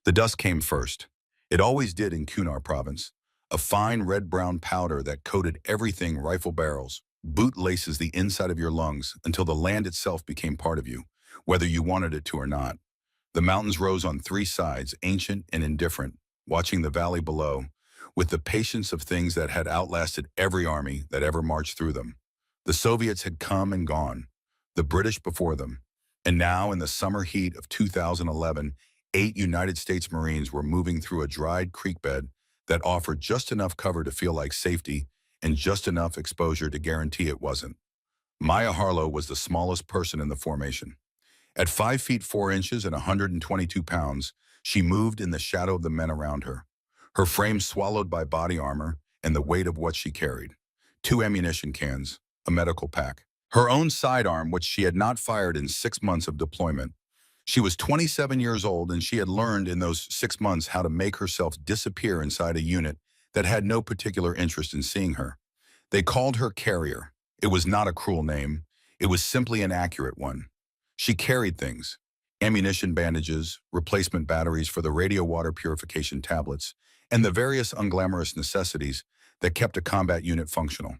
The dust came first. It always did in Kunar province. A fine red-brown powder that coated everything rifle barrels, boot laces the inside of your lungs until the land itself became part of you, whether you wanted it to or not. The mountains rose on three sides, ancient and indifferent, watching the valley below, with the patience of things that had outlasted every army that ever marched through them. The Soviets had come and gone, the British before them, and now in the summer heat of 2011, 8 United States Marines were moving through a dried creek bed that offered just enough cover to feel like safety and just enough exposure to guarantee it wasn't. Maya Harlow was the smallest person in the formation. At 5 feet 4 inches and 122 pounds, she moved in the shadow of the men around her, her frame swallowed by body armor and the weight of what she carried. 2 ammunition cans, a medical pack, her own sidearm, which she had not fired in 6 months of deployment. She was 27 years old, and she had learned in those 6 months how to make herself disappear inside a unit that had no particular interest in seeing her. They called her Carrier. It was not a cruel name. It was simply an accurate one. She carried things: ammunition bandages, replacement batteries for the radio water purification tablets, and the various unglamorous necessities that kept a combat unit functional.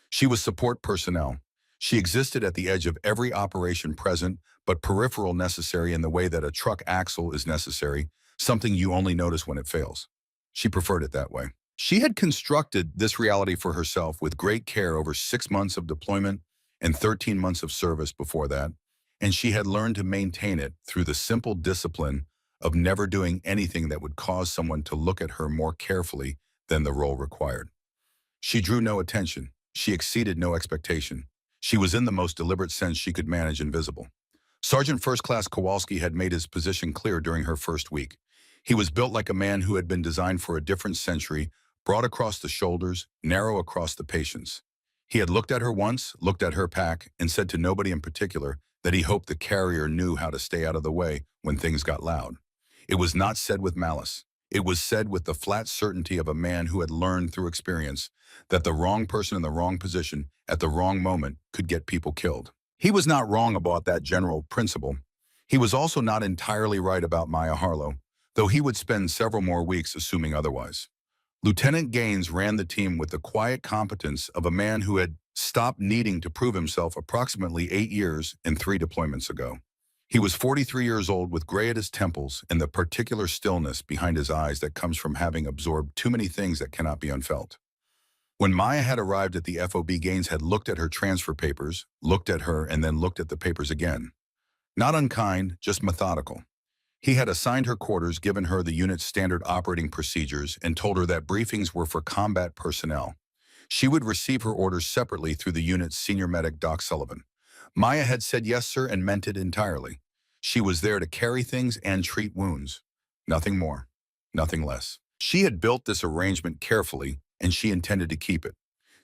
She was support personnel. She existed at the edge of every operation present, but peripheral, necessary in the way that a truck axle is necessary, something you only notice when it fails. She preferred it that way. She had constructed this reality for herself with great care over 6 months of deployment and 13 months of service before that, and she had learned to maintain it through the simple discipline of never doing anything that would cause someone to look at her more carefully than the role required. She drew no attention. She exceeded no expectation. She was in the most deliberate sense she could manage invisible. Sergeant First Class Kowalski had made his position clear during her first week. He was built like a man who had been designed for a different century, broad across the shoulders, narrow across the patience. He had looked at her once, looked at her pack, and said to nobody in particular that he hoped the carrier knew how to stay out of the way when things got loud. It was not said with malice. It was said with the flat certainty of a man who had learned through experience that the wrong person in the wrong position at the wrong moment could get people killed. He was not wrong about that general principle. He was also not entirely right about Maya Harlow, though he would spend several more weeks assuming otherwise. Lieutenant Gaines ran the team with the quiet competence of a man who had stopped needing to prove himself approximately 8 years and 3 deployments ago. He was 43 years old with gray at his temples and the particular stillness behind his eyes that comes from having absorbed too many things that cannot be unfelt. When Maya had arrived at the FOB, Gaines had looked at her transfer papers, looked at her, and then looked at the papers again. Not unkind, just methodical. He had assigned her quarters, given her the unit's standard operating procedures, and told her that briefings were for combat personnel. She would receive her orders separately through the unit's senior medic, Doc Sullivan. Maya had said yes, sir, and meant it entirely. She was there to carry things and treat wounds. Nothing more, nothing less. She had built this arrangement carefully, and she intended to keep it.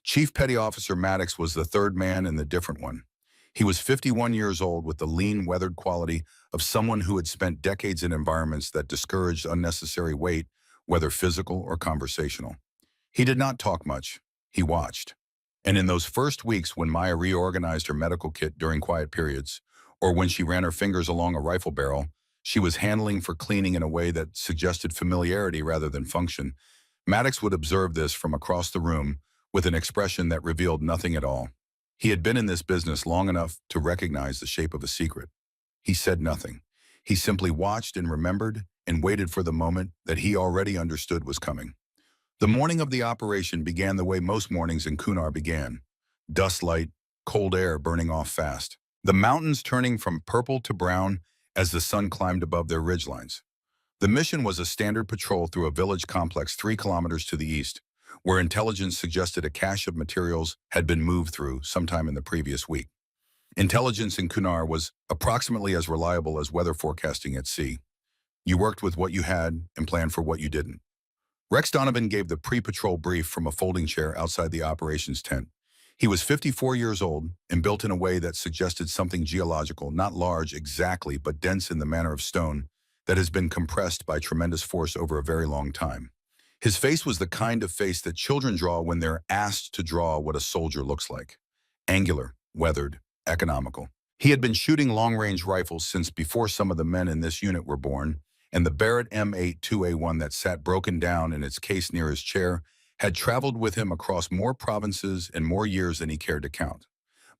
Chief Petty Officer Maddox was the third man and the different one. He was 51 years old with the lean, weathered quality of someone who had spent decades in environments that discouraged unnecessary weight, whether physical or conversational. He did not talk much. He watched. And in those first weeks when Maya reorganized her medical kit during quiet periods, or when she ran her fingers along a rifle barrel, she was handling for cleaning in a way that suggested familiarity rather than function. Maddox would observe this from across the room with an expression that revealed nothing at all. He had been in this business long enough to recognize the shape of a secret. He said nothing. He simply watched and remembered and waited for the moment that he already understood was coming. The morning of the operation began the way most mornings in Kunar began. Dust light, cold air burning off fast. The mountains turning from purple to brown as the sun climbed above their ridgelines. The mission was a standard patrol through a village complex 3 kilometers to the east, where intelligence suggested a cache of materials had been moved through sometime in the previous week. Intelligence in Kunar was approximately as reliable as weather forecasting at sea. You worked with what you had and planned for what you didn't. Rex Donovan gave the pre-patrol brief from a folding chair outside the operations tent. He was 54 years old and built in a way that suggested something geological, not large exactly, but dense in the manner of stone that has been compressed by tremendous force over a very long time. His face was the kind of face that children draw when they're asked to draw what a soldier looks like. Angular, weathered, economical. He had been shooting long-range rifles since before some of the men in this unit were born, and the Barrett M82A1 that sat broken down in its case near his chair had traveled with him across more provinces and more years than he cared to count.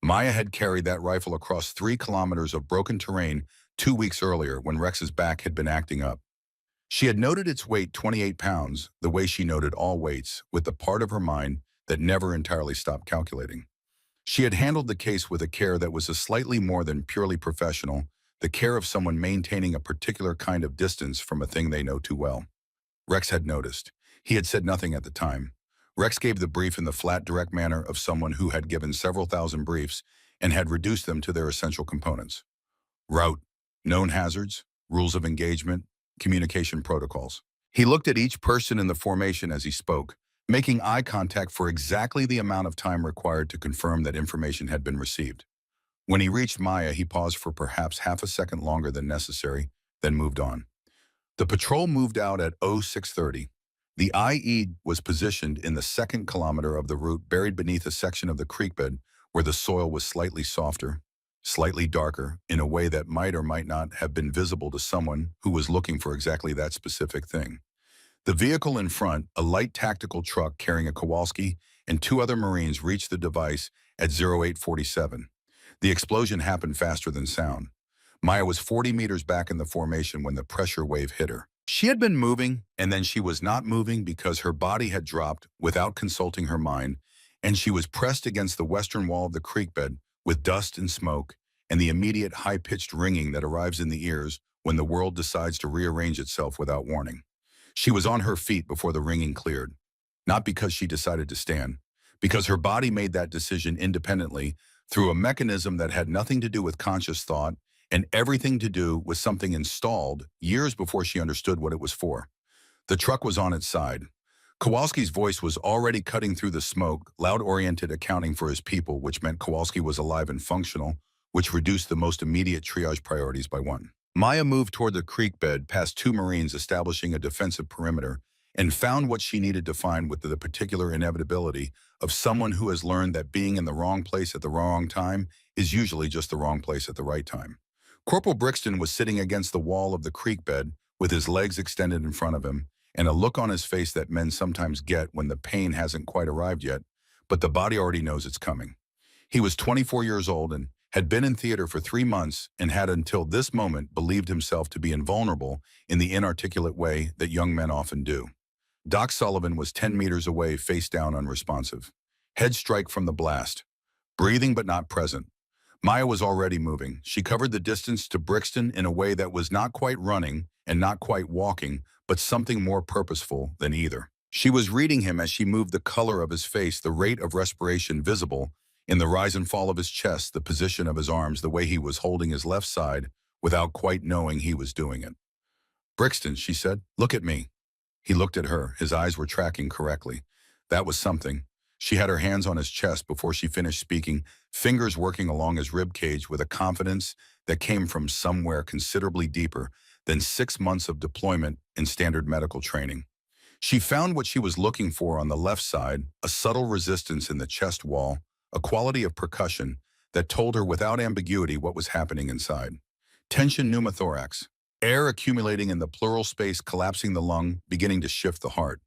Maya had carried that rifle across 3 kilometers of broken terrain 2 weeks earlier when Rex's back had been acting up. She had noted its weight, 28 pounds, the way she noted all weights, with the part of her mind that never entirely stopped calculating. She had handled the case with a care that was a slightly more than purely professional, the care of someone maintaining a particular kind of distance from a thing they know too well. Rex had noticed. He had said nothing at the time. Rex gave the brief in the flat, direct manner of someone who had given several thousand briefs and had reduced them to their essential components. Route, known hazards, rules of engagement, communication protocols. He looked at each person in the formation as he spoke, making eye contact for exactly the amount of time required to confirm that information had been received. When he reached Maya, he paused for perhaps half a second longer than necessary, then moved on. The patrol moved out at 0630. The IE was positioned in the 2nd kilometer of the route, buried beneath a section of the creek bed where the soil was slightly softer, slightly darker, in a way that might or might not have been visible to someone who was looking for exactly that specific thing. The vehicle in front, a light tactical truck carrying a Kowalski, and 2 other Marines reached the device at 0847. The explosion happened faster than sound. Maya was 40 meters back in the formation when the pressure wave hit her. She had been moving, and then she was not moving because her body had dropped without consulting her mind, and she was pressed against the western wall of the creek bed with dust and smoke and the immediate high-pitched ringing that arrives in the ears when the world decides to rearrange itself without warning. She was on her feet before the ringing cleared, not because she decided to stand, because her body made that decision independently through a mechanism that had nothing to do with conscious thought and everything to do with something installed years before she understood what it was for. The truck was on its side. Kowalski's voice was already cutting through the smoke, loud-oriented accounting for his people, which meant Kowalski was alive and functional, which reduced the most immediate triage priorities by 1. Maya moved toward the creek bed, past 2 Marines establishing a defensive perimeter, and found what she needed to find with the particular inevitability of someone who has learned that being in the wrong place at the wrong time is usually just the wrong place at the right time. Corporal Brixton was sitting against the wall of the creek bed with his legs extended in front of him and a look on his face that men sometimes get when the pain hasn't quite arrived yet, but the body already knows it's coming. He was 24 years old and had been in theater for 3 months and had until this moment believed himself to be invulnerable in the inarticulate way that young men often do. Doc Sullivan was 10 meters away, face down, unresponsive. Head strike from the blast. Breathing but not present. Maya was already moving. She covered the distance to Brixton in a way that was not quite running and not quite walking, but something more purposeful than either. She was reading him as she moved, the color of his face, the rate of respiration visible in the rise and fall of his chest, the position of his arms, the way he was holding his left side without quite knowing he was doing it. "Brixton," she said, "look at me." He looked at her. His eyes were tracking correctly. That was something. She had her hands on his chest before she finished speaking, fingers working along his rib cage with a confidence that came from somewhere considerably deeper than 6 months of deployment in standard medical training. She found what she was looking for on the left side, a subtle resistance in the chest wall, a quality of percussion that told her without ambiguity what was happening inside. Tension pneumothorax, air accumulating in the pleural space, collapsing the lung, beginning to shift the heart.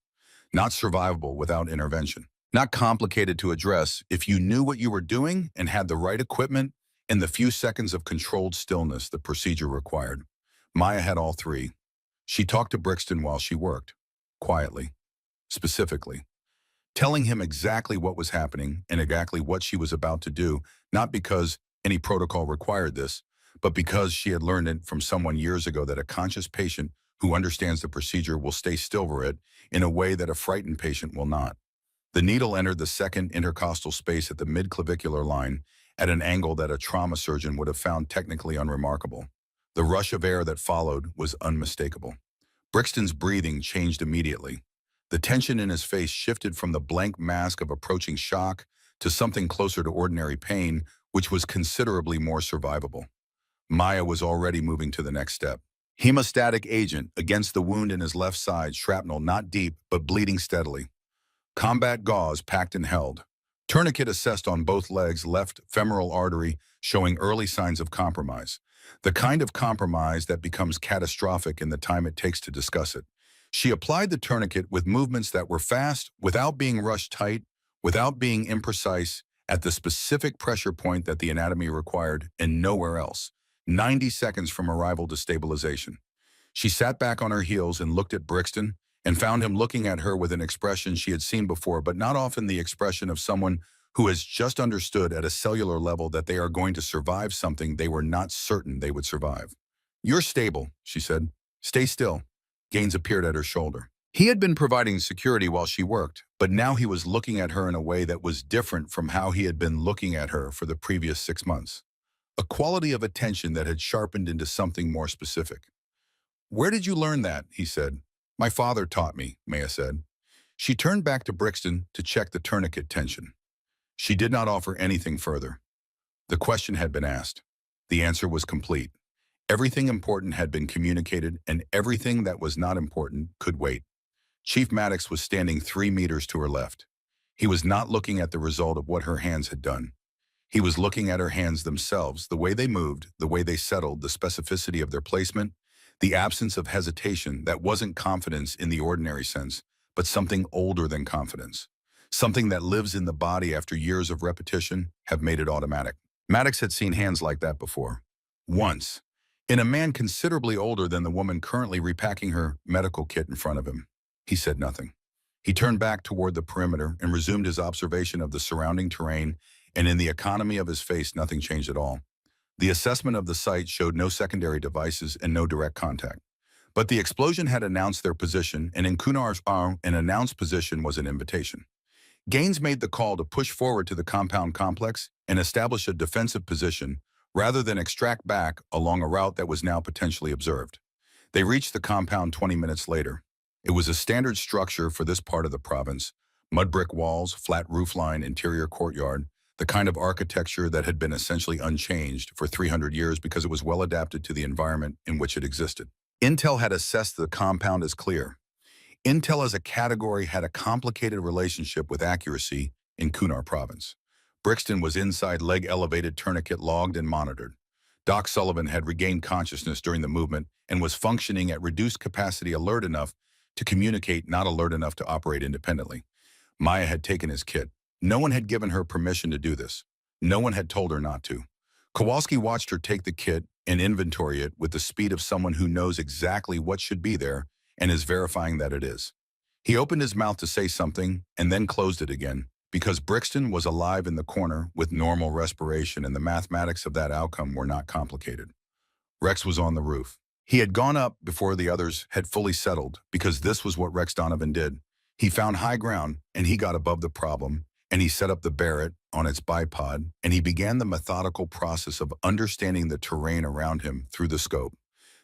Not survivable without intervention. Not complicated to address if you knew what you were doing and had the right equipment and the few seconds of controlled stillness the procedure required. Maya had all 3. She talked to Brixton while she worked, quietly, specifically, telling him exactly what was happening and exactly what she was about to do, not because any protocol required this, but because she had learned it from someone years ago that a conscious patient who understands the procedure will stay still for it in a way that a frightened patient will not. The needle entered the second intercostal space at the mid-clavicular line at an angle that a trauma surgeon would have found technically unremarkable. The rush of air that followed was unmistakable. Brixton's breathing changed immediately. The tension in his face shifted from the blank mask of approaching shock to something closer to ordinary pain, which was considerably more survivable. Maya was already moving to the next step. Hemostatic agent against the wound in his left side, shrapnel not deep but bleeding steadily. Combat gauze packed and held. Tourniquet assessed on both legs, left femoral artery showing early signs of compromise. The kind of compromise that becomes catastrophic in the time it takes to discuss it. She applied the tourniquet with movements that were fast, without being rushed tight, without being imprecise, at the specific pressure point that the anatomy required, and nowhere else. 90 seconds from arrival to stabilization. She sat back on her heels and looked at Brixton, and found him looking at her with an expression she had seen before, but not often the expression of someone who has just understood at a cellular level that they are going to survive something they were not certain they would survive. "You're stable," she said. "Stay still." Gaines appeared at her shoulder. He had been providing security while she worked, but now he was looking at her in a way that was different from how he had been looking at her for the previous 6 months. A quality of attention that had sharpened into something more specific. "Where did you learn that?" he said. "My father taught me," Maya said. She turned back to Brixton to check the tourniquet tension. She did not offer anything further. The question had been asked. The answer was complete. Everything important had been communicated, and everything that was not important could wait. Chief Maddox was standing 3 meters to her left. He was not looking at the result of what her hands had done. He was looking at her hands themselves, the way they moved, the way they settled, the specificity of their placement, the absence of hesitation that wasn't confidence in the ordinary sense, but something older than confidence. Something that lives in the body after years of repetition have made it automatic. Maddox had seen hands like that before. Once. In a man considerably older than the woman currently repacking her medical kit in front of him. He said nothing. He turned back toward the perimeter and resumed his observation of the surrounding terrain, and in the economy of his face nothing changed at all. The assessment of the site showed no secondary devices and no direct contact. But the explosion had announced their position, and in Kunar's arm, an announced position was an invitation. Gaines made the call to push forward to the compound complex and establish a defensive position rather than extract back along a route that was now potentially observed. They reached the compound 20 minutes later. It was a standard structure for this part of the province: mud brick walls, flat roofline, interior courtyard, the kind of architecture that had been essentially unchanged for 300 years because it was well adapted to the environment in which it existed. Intel had assessed the compound as clear. Intel as a category had a complicated relationship with accuracy in Kunar province. Brixton was inside leg-elevated tourniquet logged and monitored. Doc Sullivan had regained consciousness during the movement and was functioning at reduced capacity, alert enough to communicate, not alert enough to operate independently. Maya had taken his kit. No one had given her permission to do this. No one had told her not to. Kowalski watched her take the kit and inventory it with the speed of someone who knows exactly what should be there and is verifying that it is. He opened his mouth to say something and then closed it again, because Brixton was alive in the corner with normal respiration, and the mathematics of that outcome were not complicated. Rex was on the roof. He had gone up before the others had fully settled, because this was what Rex Donovan did. He found high ground, and he got above the problem, and he set up the Barrett on its bipod, and he began the methodical process of understanding the terrain around him through the scope.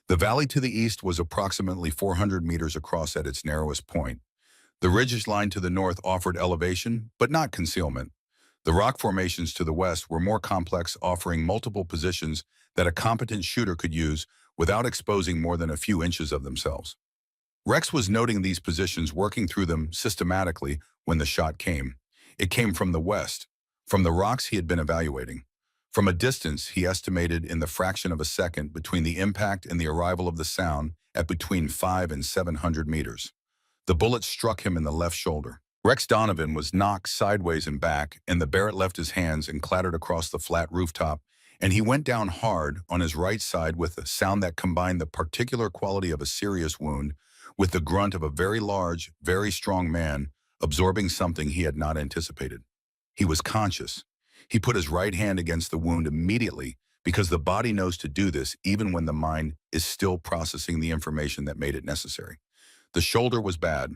The valley to the east was approximately 400 meters across at its narrowest point. The ridge line to the north offered elevation, but not concealment. The rock formations to the west were more complex, offering multiple positions that a competent shooter could use without exposing more than a few inches of themselves. Rex was noting these positions, working through them systematically when the shot came. It came from the west, from the rocks he had been evaluating. From a distance, he estimated in the fraction of a second between the impact and the arrival of the sound at between 500 and 700 meters. The bullet struck him in the left shoulder. Rex Donovan was knocked sideways and back, and the Barrett left his hands and clattered across the flat rooftop, and he went down hard on his right side with a sound that combined the particular quality of a serious wound with the grunt of a very large, very strong man absorbing something he had not anticipated. He was conscious. He put his right hand against the wound immediately, because the body knows to do this even when the mind is still processing the information that made it necessary. The shoulder was bad.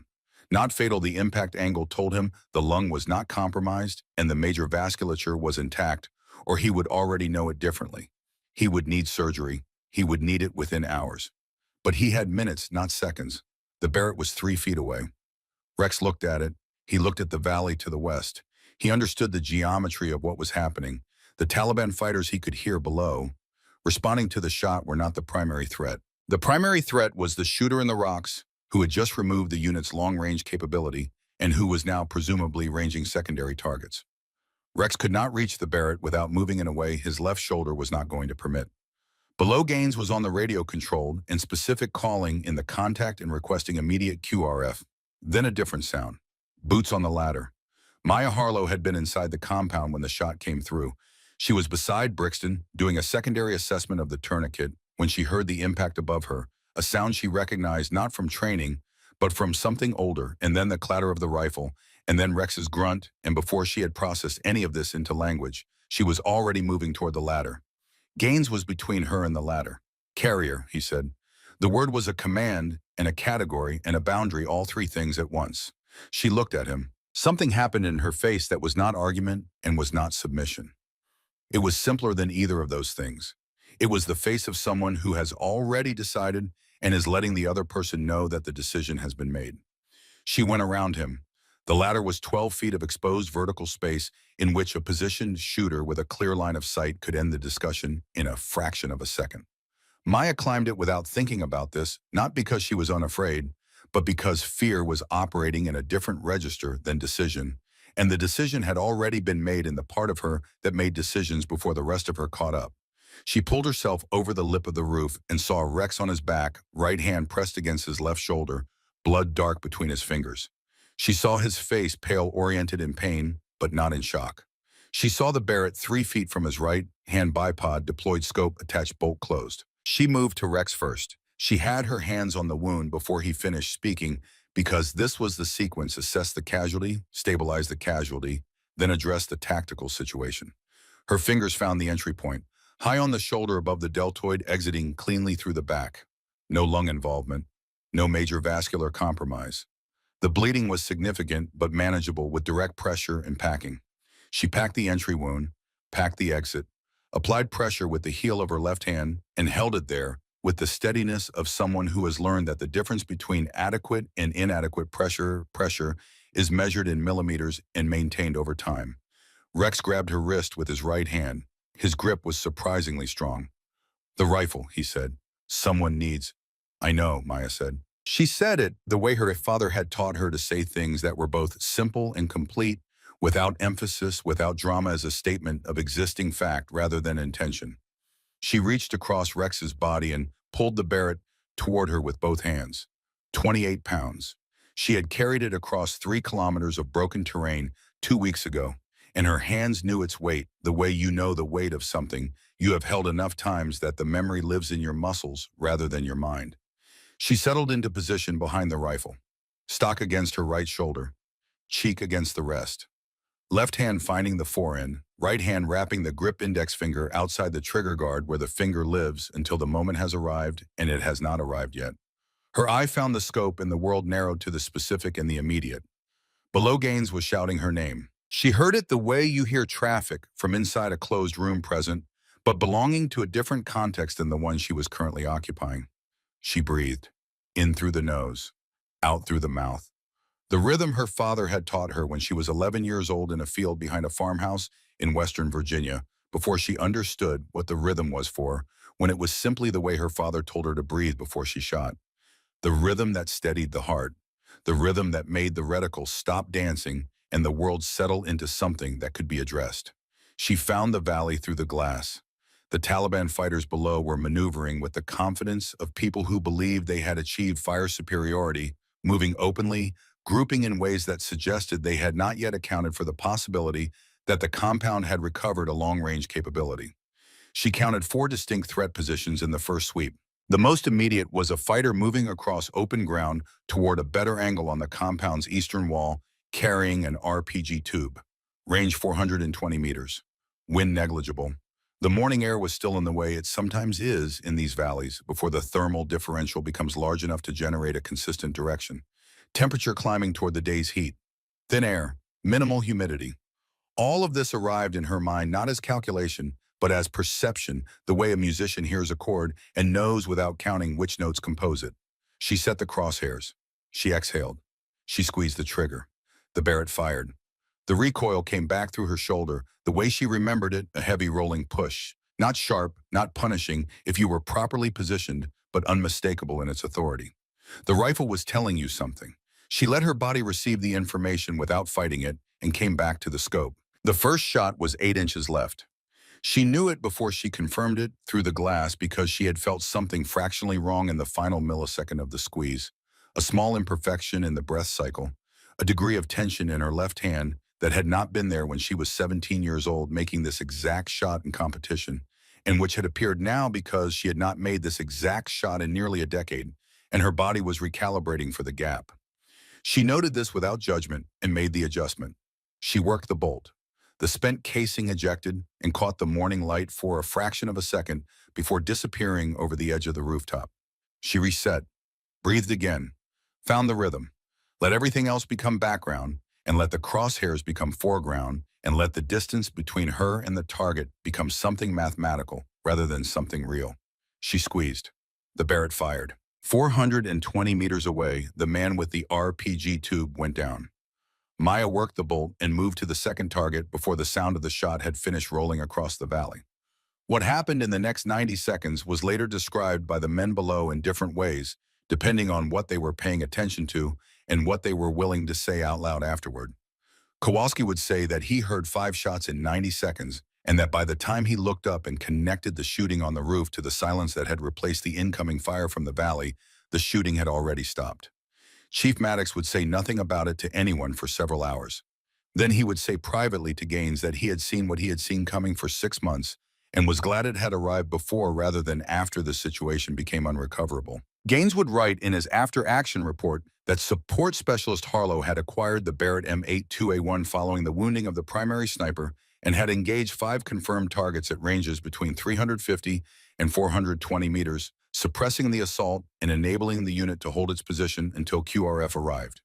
Not fatal, the impact angle told him the lung was not compromised and the major vasculature was intact, or he would already know it differently. He would need surgery. He would need it within hours. But he had minutes, not seconds. The Barrett was 3 feet away. Rex looked at it. He looked at the valley to the west. He understood the geometry of what was happening. The Taliban fighters he could hear below, responding to the shot, were not the primary threat. The primary threat was the shooter in the rocks, who had just removed the unit's long-range capability and who was now presumably ranging secondary targets. Rex could not reach the Barrett without moving in a way his left shoulder was not going to permit. Below Gaines was on the radio controlled and specific calling in the contact and requesting immediate QRF. Then a different sound. Boots on the ladder. Maya Harlow had been inside the compound when the shot came through. She was beside Brixton, doing a secondary assessment of the tourniquet, when she heard the impact above her, a sound she recognized not from training, but from something older, and then the clatter of the rifle, and then Rex's grunt, and before she had processed any of this into language, she was already moving toward the ladder. Gaines was between her and the ladder. Carrier, he said. The word was a command and a category and a boundary, all three things at once. She looked at him. Something happened in her face that was not argument and was not submission. It was simpler than either of those things. It was the face of someone who has already decided and is letting the other person know that the decision has been made. She went around him. The ladder was 12 feet of exposed vertical space in which a positioned shooter with a clear line of sight could end the discussion in a fraction of a second. Maya climbed it without thinking about this, not because she was unafraid, but because fear was operating in a different register than decision, and the decision had already been made in the part of her that made decisions before the rest of her caught up. She pulled herself over the lip of the roof and saw Rex on his back, right hand pressed against his left shoulder, blood dark between his fingers. She saw his face pale, oriented in pain, but not in shock. She saw the Barrett 3 feet from his right, hand bipod, deployed scope, attached bolt closed. She moved to Rex first. She had her hands on the wound before he finished speaking because this was the sequence: assess the casualty, stabilize the casualty, then address the tactical situation. Her fingers found the entry point, high on the shoulder above the deltoid, exiting cleanly through the back. No lung involvement, no major vascular compromise. The bleeding was significant but manageable with direct pressure and packing. She packed the entry wound, packed the exit, applied pressure with the heel of her left hand, and held it there with the steadiness of someone who has learned that the difference between adequate and inadequate pressure is measured in millimeters and maintained over time. Rex grabbed her wrist with his right hand. His grip was surprisingly strong. "The rifle," he said. "Someone needs." "I know," Maya said. She said it the way her father had taught her to say things that were both simple and complete, without emphasis, without drama, as a statement of existing fact rather than intention. She reached across Rex's body and pulled the Barrett toward her with both hands. 28 pounds. She had carried it across 3 kilometers of broken terrain 2 weeks ago, and her hands knew its weight, the way you know the weight of something you have held enough times that the memory lives in your muscles rather than your mind. She settled into position behind the rifle, stock against her right shoulder, cheek against the rest. Left hand finding the foreend, right hand wrapping the grip index finger outside the trigger guard where the finger lives until the moment has arrived, and it has not arrived yet. Her eye found the scope and the world narrowed to the specific and the immediate. Below Gaines was shouting her name. She heard it the way you hear traffic from inside a closed room present, but belonging to a different context than the one she was currently occupying. She breathed, in through the nose, out through the mouth. The rhythm her father had taught her when she was 11 years old in a field behind a farmhouse in Western Virginia, before she understood what the rhythm was for, when it was simply the way her father told her to breathe before she shot. The rhythm that steadied the heart, the rhythm that made the reticle stop dancing and the world settle into something that could be addressed. She found the valley through the glass. The Taliban fighters below were maneuvering with the confidence of people who believed they had achieved fire superiority, moving openly, grouping in ways that suggested they had not yet accounted for the possibility that the compound had recovered a long-range capability. She counted 4 distinct threat positions in the first sweep. The most immediate was a fighter moving across open ground toward a better angle on the compound's eastern wall, carrying an RPG tube. Range 420 meters. Wind negligible. The morning air was still in the way it sometimes is in these valleys before the thermal differential becomes large enough to generate a consistent direction. Temperature climbing toward the day's heat. Thin air. Minimal humidity. All of this arrived in her mind not as calculation, but as perception, the way a musician hears a chord and knows without counting which notes compose it. She set the crosshairs. She exhaled. She squeezed the trigger. The Barrett fired. The recoil came back through her shoulder, the way she remembered it, a heavy rolling push. Not sharp, not punishing, if you were properly positioned, but unmistakable in its authority. The rifle was telling you something. She let her body receive the information without fighting it and came back to the scope. The first shot was 8 inches left. She knew it before she confirmed it through the glass because she had felt something fractionally wrong in the final millisecond of the squeeze. A small imperfection in the breath cycle, a degree of tension in her left hand that had not been there when she was 17 years old making this exact shot in competition, and which had appeared now because she had not made this exact shot in nearly a decade, and her body was recalibrating for the gap. She noted this without judgment and made the adjustment. She worked the bolt. The spent casing ejected and caught the morning light for a fraction of a second before disappearing over the edge of the rooftop. She reset, breathed again, found the rhythm, let everything else become background, and let the crosshairs become foreground, and let the distance between her and the target become something mathematical rather than something real. She squeezed. The Barrett fired. 420 meters away, the man with the RPG tube went down. Maya worked the bolt and moved to the second target before the sound of the shot had finished rolling across the valley. What happened in the next 90 seconds was later described by the men below in different ways, depending on what they were paying attention to and what they were willing to say out loud afterward. Kowalski would say that he heard 5 shots in 90 seconds and that by the time he looked up and connected the shooting on the roof to the silence that had replaced the incoming fire from the valley, the shooting had already stopped. Chief Maddox would say nothing about it to anyone for several hours. Then he would say privately to Gaines that he had seen what he had seen coming for 6 months and was glad it had arrived before rather than after the situation became unrecoverable. Gaines would write in his after-action report that support specialist Harlow had acquired the Barrett M82A1 following the wounding of the primary sniper and had engaged 5 confirmed targets at ranges between 350 and 420 meters, suppressing the assault and enabling the unit to hold its position until QRF arrived.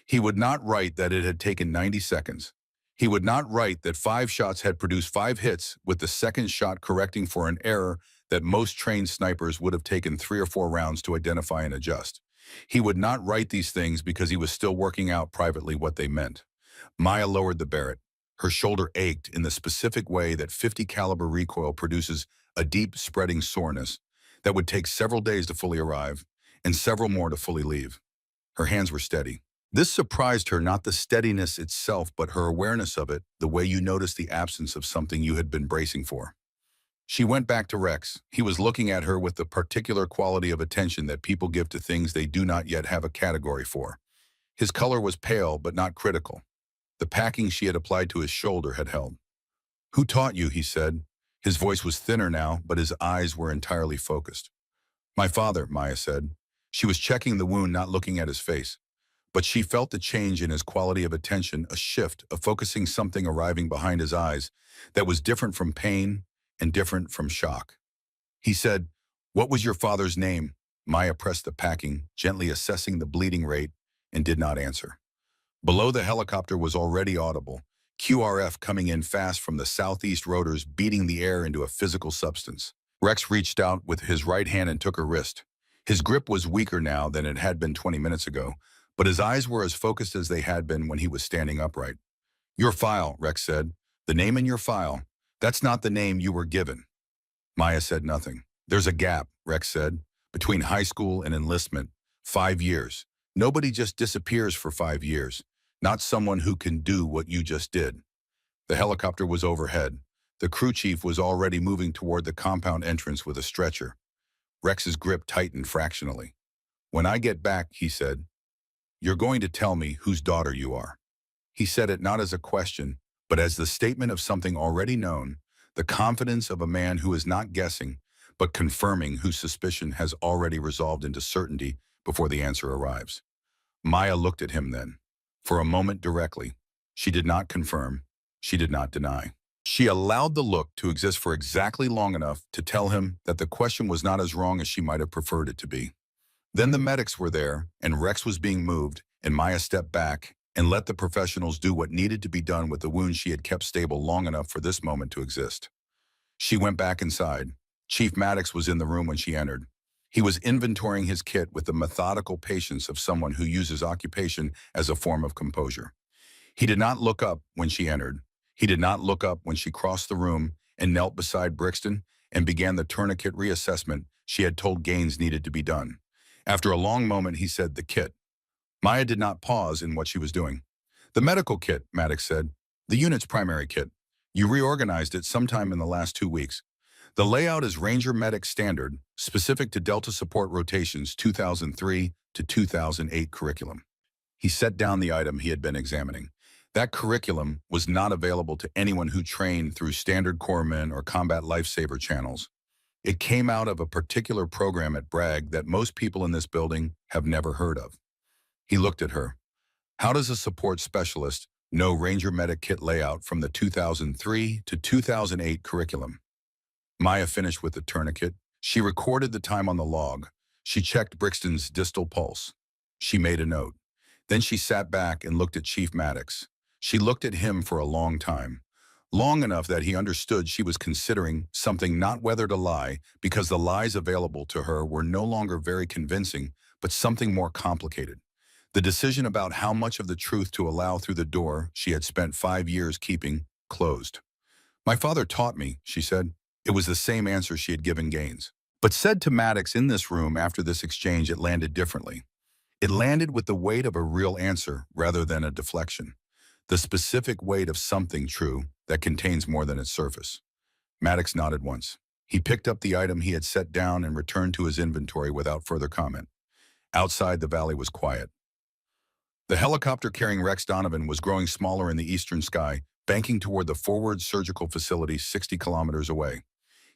He would not write that it had taken 90 seconds. He would not write that 5 shots had produced 5 hits, with the second shot correcting for an error that most trained snipers would have taken 3 or 4 rounds to identify and adjust. He would not write these things because he was still working out privately what they meant. Maya lowered the Barrett. Her shoulder ached in the specific way that 50 caliber recoil produces a deep spreading soreness that would take several days to fully arrive and several more to fully leave. Her hands were steady. This surprised her, not the steadiness itself, but her awareness of it, the way you notice the absence of something you had been bracing for. She went back to Rex. He was looking at her with the particular quality of attention that people give to things they do not yet have a category for. His color was pale, but not critical. The packing she had applied to his shoulder had held. "Who taught you?" he said. His voice was thinner now, but his eyes were entirely focused. "My father," Maya said. She was checking the wound, not looking at his face. But she felt the change in his quality of attention, a shift, of focusing something arriving behind his eyes that was different from pain and different from shock. He said, "What was your father's name?" Maya pressed the packing, gently assessing the bleeding rate, and did not answer. Below the helicopter was already audible, QRF coming in fast from the southeast rotors, beating the air into a physical substance. Rex reached out with his right hand and took her wrist. His grip was weaker now than it had been 20 minutes ago, but his eyes were as focused as they had been when he was standing upright. "Your file," Rex said. "The name in your file. That's not the name you were given." Maya said nothing. "There's a gap," Rex said, "between high school and enlistment. 5 years. Nobody just disappears for 5 years. Not someone who can do what you just did." The helicopter was overhead. The crew chief was already moving toward the compound entrance with a stretcher. Rex's grip tightened fractionally. "When I get back," he said, "you're going to tell me whose daughter you are." He said it not as a question, but as the statement of something already known, the confidence of a man who is not guessing, but confirming, whose suspicion has already resolved into certainty before the answer arrives. Maya looked at him then, for a moment directly. She did not confirm. She did not deny. She allowed the look to exist for exactly long enough to tell him that the question was not as wrong as she might have preferred it to be. Then the medics were there, and Rex was being moved, and Maya stepped back and let the professionals do what needed to be done with the wound she had kept stable long enough for this moment to exist. She went back inside. Chief Maddox was in the room when she entered. He was inventorying his kit with the methodical patience of someone who uses occupation as a form of composure. He did not look up when she entered. He did not look up when she crossed the room and knelt beside Brixton and began the tourniquet reassessment she had told Gaines needed to be done. After a long moment, he said, "The kit." Maya did not pause in what she was doing. "The medical kit," Maddox said. The unit's primary kit. You reorganized it sometime in the last 2 weeks. The layout is Ranger Medic Standard, specific to Delta Support Rotations 2003 to 2008 curriculum. He set down the item he had been examining. That curriculum was not available to anyone who trained through Standard Corpsman or Combat Lifesaver channels. It came out of a particular program at Bragg that most people in this building have never heard of. He looked at her. How does a support specialist know Ranger Medic Kit layout from the 2003 to 2008 curriculum? Maya finished with the tourniquet. She recorded the time on the log. She checked Brixton's distal pulse. She made a note. Then she sat back and looked at Chief Maddox. She looked at him for a long time. Long enough that he understood she was considering something, not whether to lie, because the lies available to her were no longer very convincing, but something more complicated. The decision about how much of the truth to allow through the door she had spent 5 years keeping closed. My father taught me, she said. It was the same answer she had given Gaines. But said to Maddox in this room after this exchange, it landed differently. It landed with the weight of a real answer rather than a deflection. The specific weight of something true that contains more than its surface. Maddox nodded once. He picked up the item he had set down and returned to his inventory without further comment. Outside, the valley was quiet. The helicopter carrying Rex Donovan was growing smaller in the eastern sky, banking toward the forward surgical facility 60 kilometers away.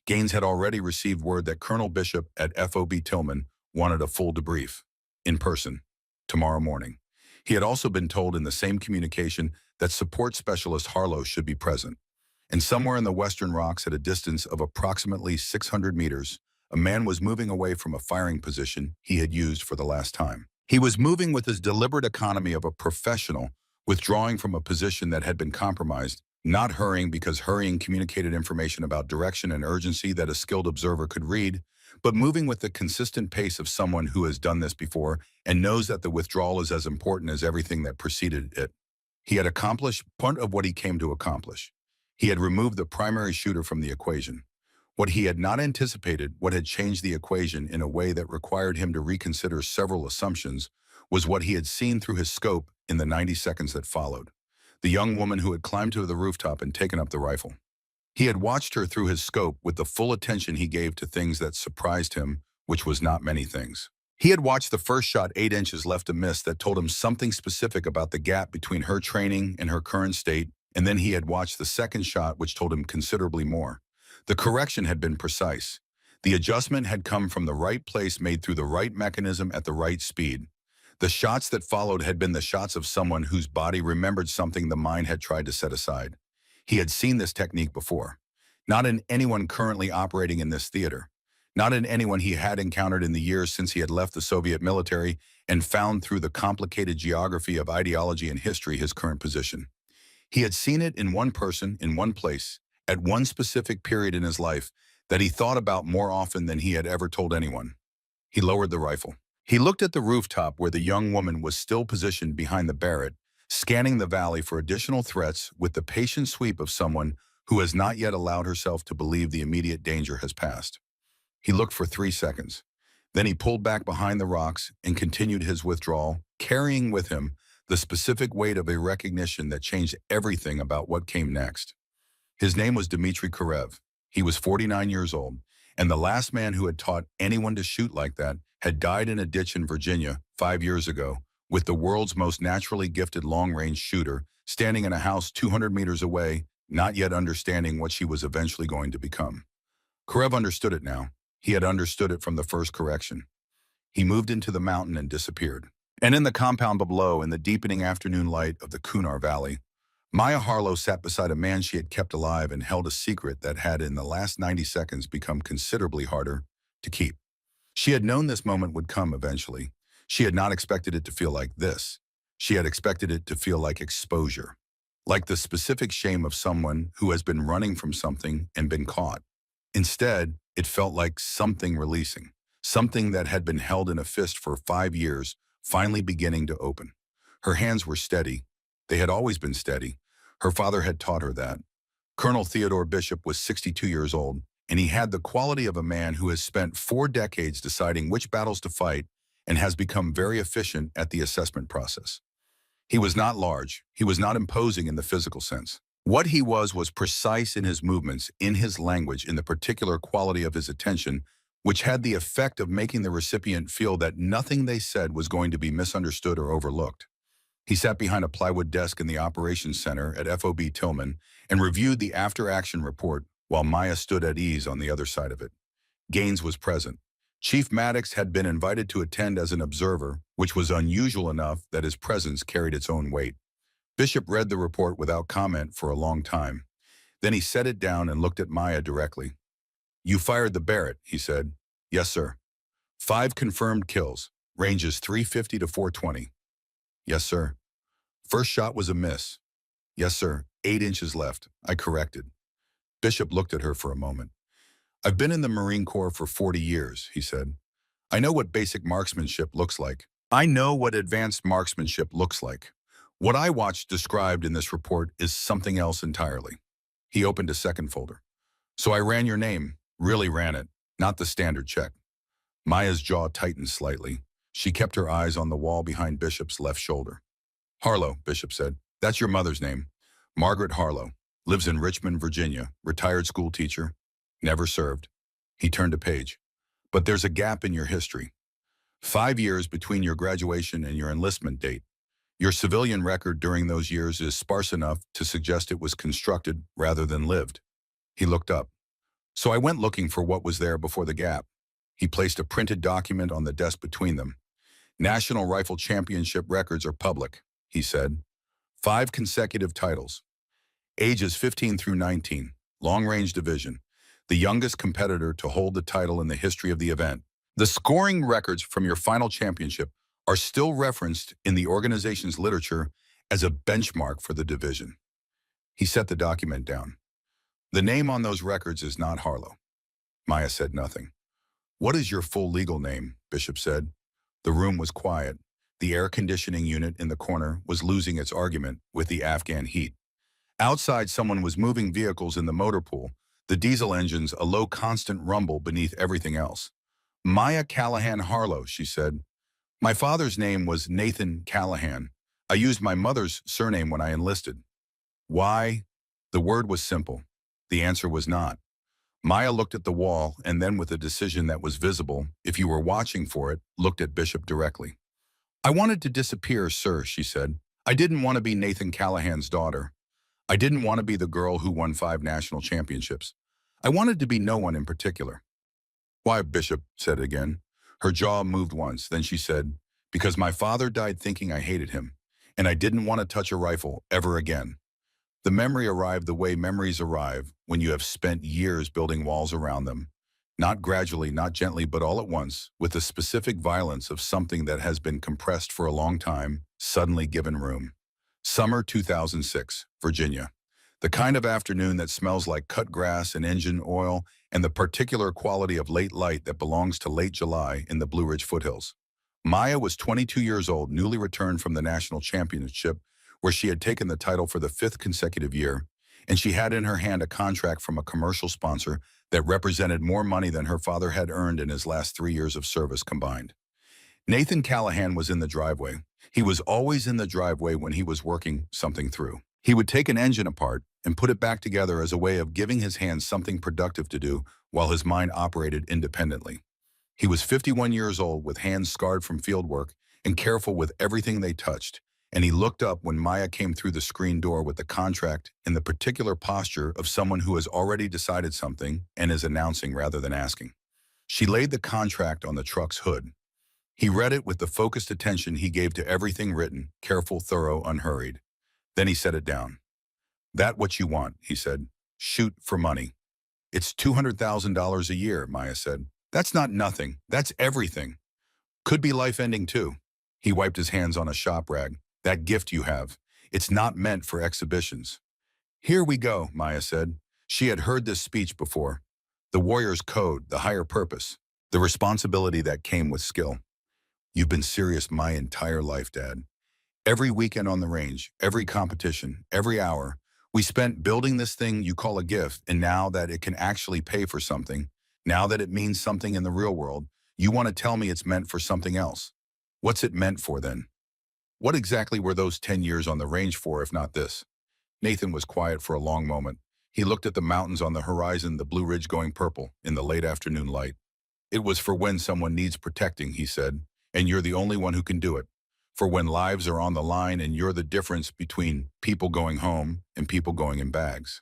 Gaines had already received word that Colonel Bishop at FOB Tillman wanted a full debrief, in person, tomorrow morning. He had also been told in the same communication that support specialist Harlow should be present. And somewhere in the western rocks at a distance of approximately 600 meters, a man was moving away from a firing position he had used for the last time. He was moving with his deliberate economy of a professional, withdrawing from a position that had been compromised, not hurrying because hurrying communicated information about direction and urgency that a skilled observer could read, but moving with the consistent pace of someone who has done this before and knows that the withdrawal is as important as everything that preceded it. He had accomplished part of what he came to accomplish. He had removed the primary shooter from the equation. What he had not anticipated, what had changed the equation in a way that required him to reconsider several assumptions, was what he had seen through his scope in the 90 seconds that followed. The young woman who had climbed to the rooftop and taken up the rifle. He had watched her through his scope with the full attention he gave to things that surprised him, which was not many things. He had watched the first shot 8 inches left amiss that told him something specific about the gap between her training and her current state, and then he had watched the second shot which told him considerably more. The correction had been precise. The adjustment had come from the right place, made through the right mechanism at the right speed. The shots that followed had been the shots of someone whose body remembered something the mind had tried to set aside. He had seen this technique before. Not in anyone currently operating in this theater. Not in anyone he had encountered in the years since he had left the Soviet military and found through the complicated geography of ideology and history his current position. He had seen it in one person, in one place, at one specific period in his life that he thought about more often than he had ever told anyone. He lowered the rifle. He looked at the rooftop where the young woman was still positioned behind the Barrett, scanning the valley for additional threats with the patient sweep of someone who has not yet allowed herself to believe the immediate danger has passed. He looked for 3 seconds. Then he pulled back behind the rocks and continued his withdrawal, carrying with him the specific weight of a recognition that changed everything about what came next. His name was Dmitry Karev. He was 49 years old, and the last man who had taught anyone to shoot like that had died in a ditch in Virginia 5 years ago, with the world's most naturally gifted long-range shooter standing in a house 200 meters away, not yet understanding what she was eventually going to become. Karev understood it now. He had understood it from the first correction. He moved into the mountain and disappeared. And in the compound below, in the deepening afternoon light of the Kunar Valley, Maya Harlow sat beside a man she had kept alive and held a secret that had in the last 90 seconds become considerably harder to keep. She had known this moment would come eventually. She had not expected it to feel like this. She had expected it to feel like exposure, like the specific shame of someone who has been running from something and been caught. Instead, it felt like something releasing, something that had been held in a fist for 5 years, finally beginning to open. Her hands were steady. They had always been steady. Her father had taught her that. Colonel Theodore Bishop was 62 years old, and he had the quality of a man who has spent 4 decades deciding which battles to fight and has become very efficient at the assessment process. He was not large. He was not imposing in the physical sense. What he was precise in his movements, in his language, in the particular quality of his attention, which had the effect of making the recipient feel that nothing they said was going to be misunderstood or overlooked. He sat behind a plywood desk in the operations center at FOB Tillman and reviewed the after-action report while Maya stood at ease on the other side of it. Gaines was present. Chief Maddox had been invited to attend as an observer, which was unusual enough that his presence carried its own weight. Bishop read the report without comment for a long time. Then he set it down and looked at Maya directly. "You fired the Barrett," he said. "Yes, sir." "5 confirmed kills, ranges 350 to 420. "Yes, sir." "First shot was a miss." "Yes, sir. 8 inches left." I corrected. Bishop looked at her for a moment. "I've been in the Marine Corps for 40 years, he said. "I know what basic marksmanship looks like. I know what advanced marksmanship looks like. What I watched described in this report is something else entirely." He opened a second folder. "So I ran your name, really ran it, not the standard check." Maya's jaw tightened slightly. She kept her eyes on the wall behind Bishop's left shoulder. "Harlow," Bishop said. "That's your mother's name. Margaret Harlow. Lives in Richmond, Virginia. Retired school teacher. Never served." He turned a page. "But there's a gap in your history. 5 years between your graduation and your enlistment date. Your civilian record during those years is sparse enough to suggest it was constructed rather than lived." He looked up. "So I went looking for what was there before the gap." He placed a printed document on the desk between them. "National Rifle Championship records are public," he said. 5 consecutive titles. Ages 15 through 19. Long-range division. The youngest competitor to hold the title in the history of the event. The scoring records from your final championship are still referenced in the organization's literature as a benchmark for the division." He set the document down. "The name on those records is not Harlow." Maya said nothing. "What is your full legal name?" Bishop said. The room was quiet. The air conditioning unit in the corner was losing its argument with the Afghan heat. Outside, someone was moving vehicles in the motor pool, the diesel engines a low constant rumble beneath everything else. "Maya Callahan Harlow," she said. "My father's name was Nathan Callahan. I used my mother's surname when I enlisted." "Why?" The word was simple. The answer was not. Maya looked at the wall and then, with a decision that was visible, if you were watching for it, looked at Bishop directly. "I wanted to disappear, sir," she said. "I didn't want to be Nathan Callahan's daughter. I didn't want to be the girl who won 5 national championships. I wanted to be no one in particular." "Why?" Bishop said again. Her jaw moved once, then she said, "Because my father died thinking I hated him, and I didn't want to touch a rifle ever again." The memory arrived the way memories arrive when you have spent years building walls around them. Not gradually, not gently, but all at once, with the specific violence of something that has been compressed for a long time, suddenly given room. Summer 2006, Virginia. The kind of afternoon that smells like cut grass and engine oil and the particular quality of late light that belongs to late July in the Blue Ridge foothills. Maya was 22 years old, newly returned from the national championship, where she had taken the title for the 5th consecutive year, and she had in her hand a contract from a commercial sponsor that represented more money than her father had earned in his last 3 years of service combined. Nathan Callahan was in the driveway. He was always in the driveway when he was working something through. He would take an engine apart and put it back together as a way of giving his hands something productive to do while his mind operated independently. He was 51 years old, with hands scarred from field work and careful with everything they touched, and he looked up when Maya came through the screen door with the contract in the particular posture of someone who has already decided something and is announcing rather than asking. She laid the contract on the truck's hood. He read it with the focused attention he gave to everything written, careful, thorough, unhurried. Then he set it down. "That what you want," he said. "Shoot for money." "It's $200,000 a year," Maya said. "That's not nothing. That's everything. Could be life-ending too." He wiped his hands on a shop rag. "That gift you have. It's not meant for exhibitions." "Here we go," Maya said. She had heard this speech before. The warrior's code, the higher purpose, the responsibility that came with skill. "You've been serious my entire life, Dad. Every weekend on the range, every competition, every hour, we spent building this thing you call a gift, and now that it can actually pay for something, now that it means something in the real world, you want to tell me it's meant for something else. What's it meant for then?" What exactly were those 10 years on the range for, if not this? Nathan was quiet for a long moment. He looked at the mountains on the horizon, the Blue Ridge going purple in the late afternoon light. It was for when someone needs protecting, he said, and you're the only one who can do it. For when lives are on the line and you're the difference between people going home and people going in bags.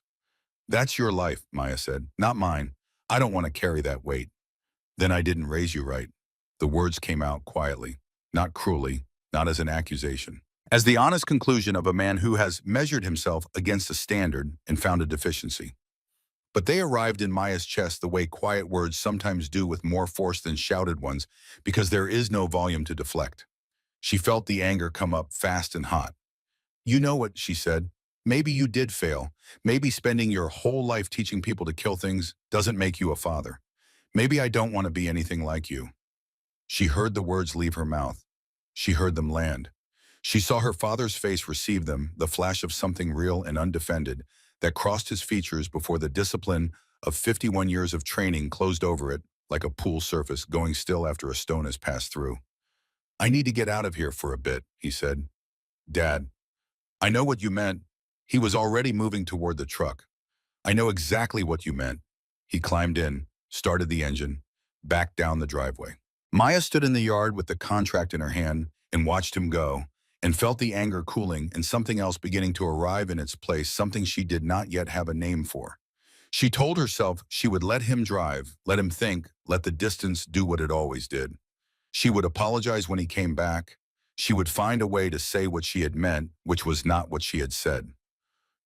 That's your life, Maya said, not mine. I don't want to carry that weight. Then I didn't raise you right. The words came out quietly, not cruelly, not as an accusation. As the honest conclusion of a man who has measured himself against a standard and found a deficiency. But they arrived in Maya's chest the way quiet words sometimes do, with more force than shouted ones, because there is no volume to deflect. She felt the anger come up fast and hot. You know what, she said. Maybe you did fail. Maybe spending your whole life teaching people to kill things doesn't make you a father. Maybe I don't want to be anything like you. She heard the words leave her mouth. She heard them land. She saw her father's face receive them, the flash of something real and undefended that crossed his features before the discipline of 51 years of training closed over it like a pool surface going still after a stone has passed through. I need to get out of here for a bit, he said. Dad, I know what you meant. He was already moving toward the truck. I know exactly what you meant. He climbed in, started the engine, backed down the driveway. Maya stood in the yard with the contract in her hand and watched him go, and felt the anger cooling and something else beginning to arrive in its place, something she did not yet have a name for. She told herself she would let him drive, let him think, let the distance do what it always did. She would apologize when he came back. She would find a way to say what she had meant, which was not what she had said.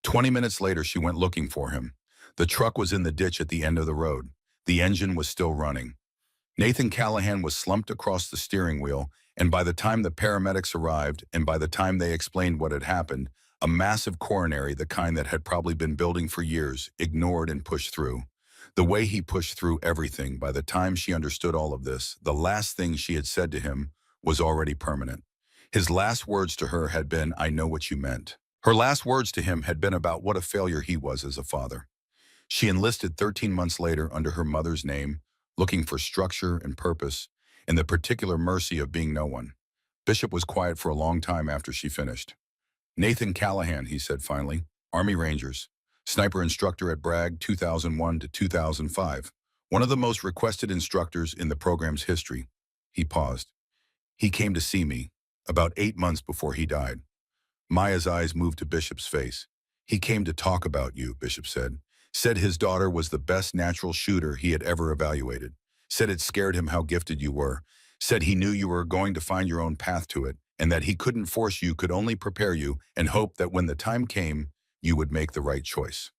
20 minutes later, she went looking for him. The truck was in the ditch at the end of the road. The engine was still running. Nathan Callahan was slumped across the steering wheel, and by the time the paramedics arrived and by the time they explained what had happened, a massive coronary, the kind that had probably been building for years, ignored and pushed through. The way he pushed through everything, by the time she understood all of this, the last thing she had said to him was already permanent. His last words to her had been, I know what you meant. Her last words to him had been about what a failure he was as a father. She enlisted 13 months later under her mother's name, looking for structure and purpose, and the particular mercy of being no one. Bishop was quiet for a long time after she finished. Nathan Callahan, he said finally, Army Rangers, sniper instructor at Bragg 2001 to 2005, one of the most requested instructors in the program's history. He paused. He came to see me about 8 months before he died. Maya's eyes moved to Bishop's face. He came to talk about you, Bishop said. Said his daughter was the best natural shooter he had ever evaluated. Said it scared him how gifted you were. Said he knew you were going to find your own path to it, and that he couldn't force you, could only prepare you, and hope that when the time came, you would make the right choice.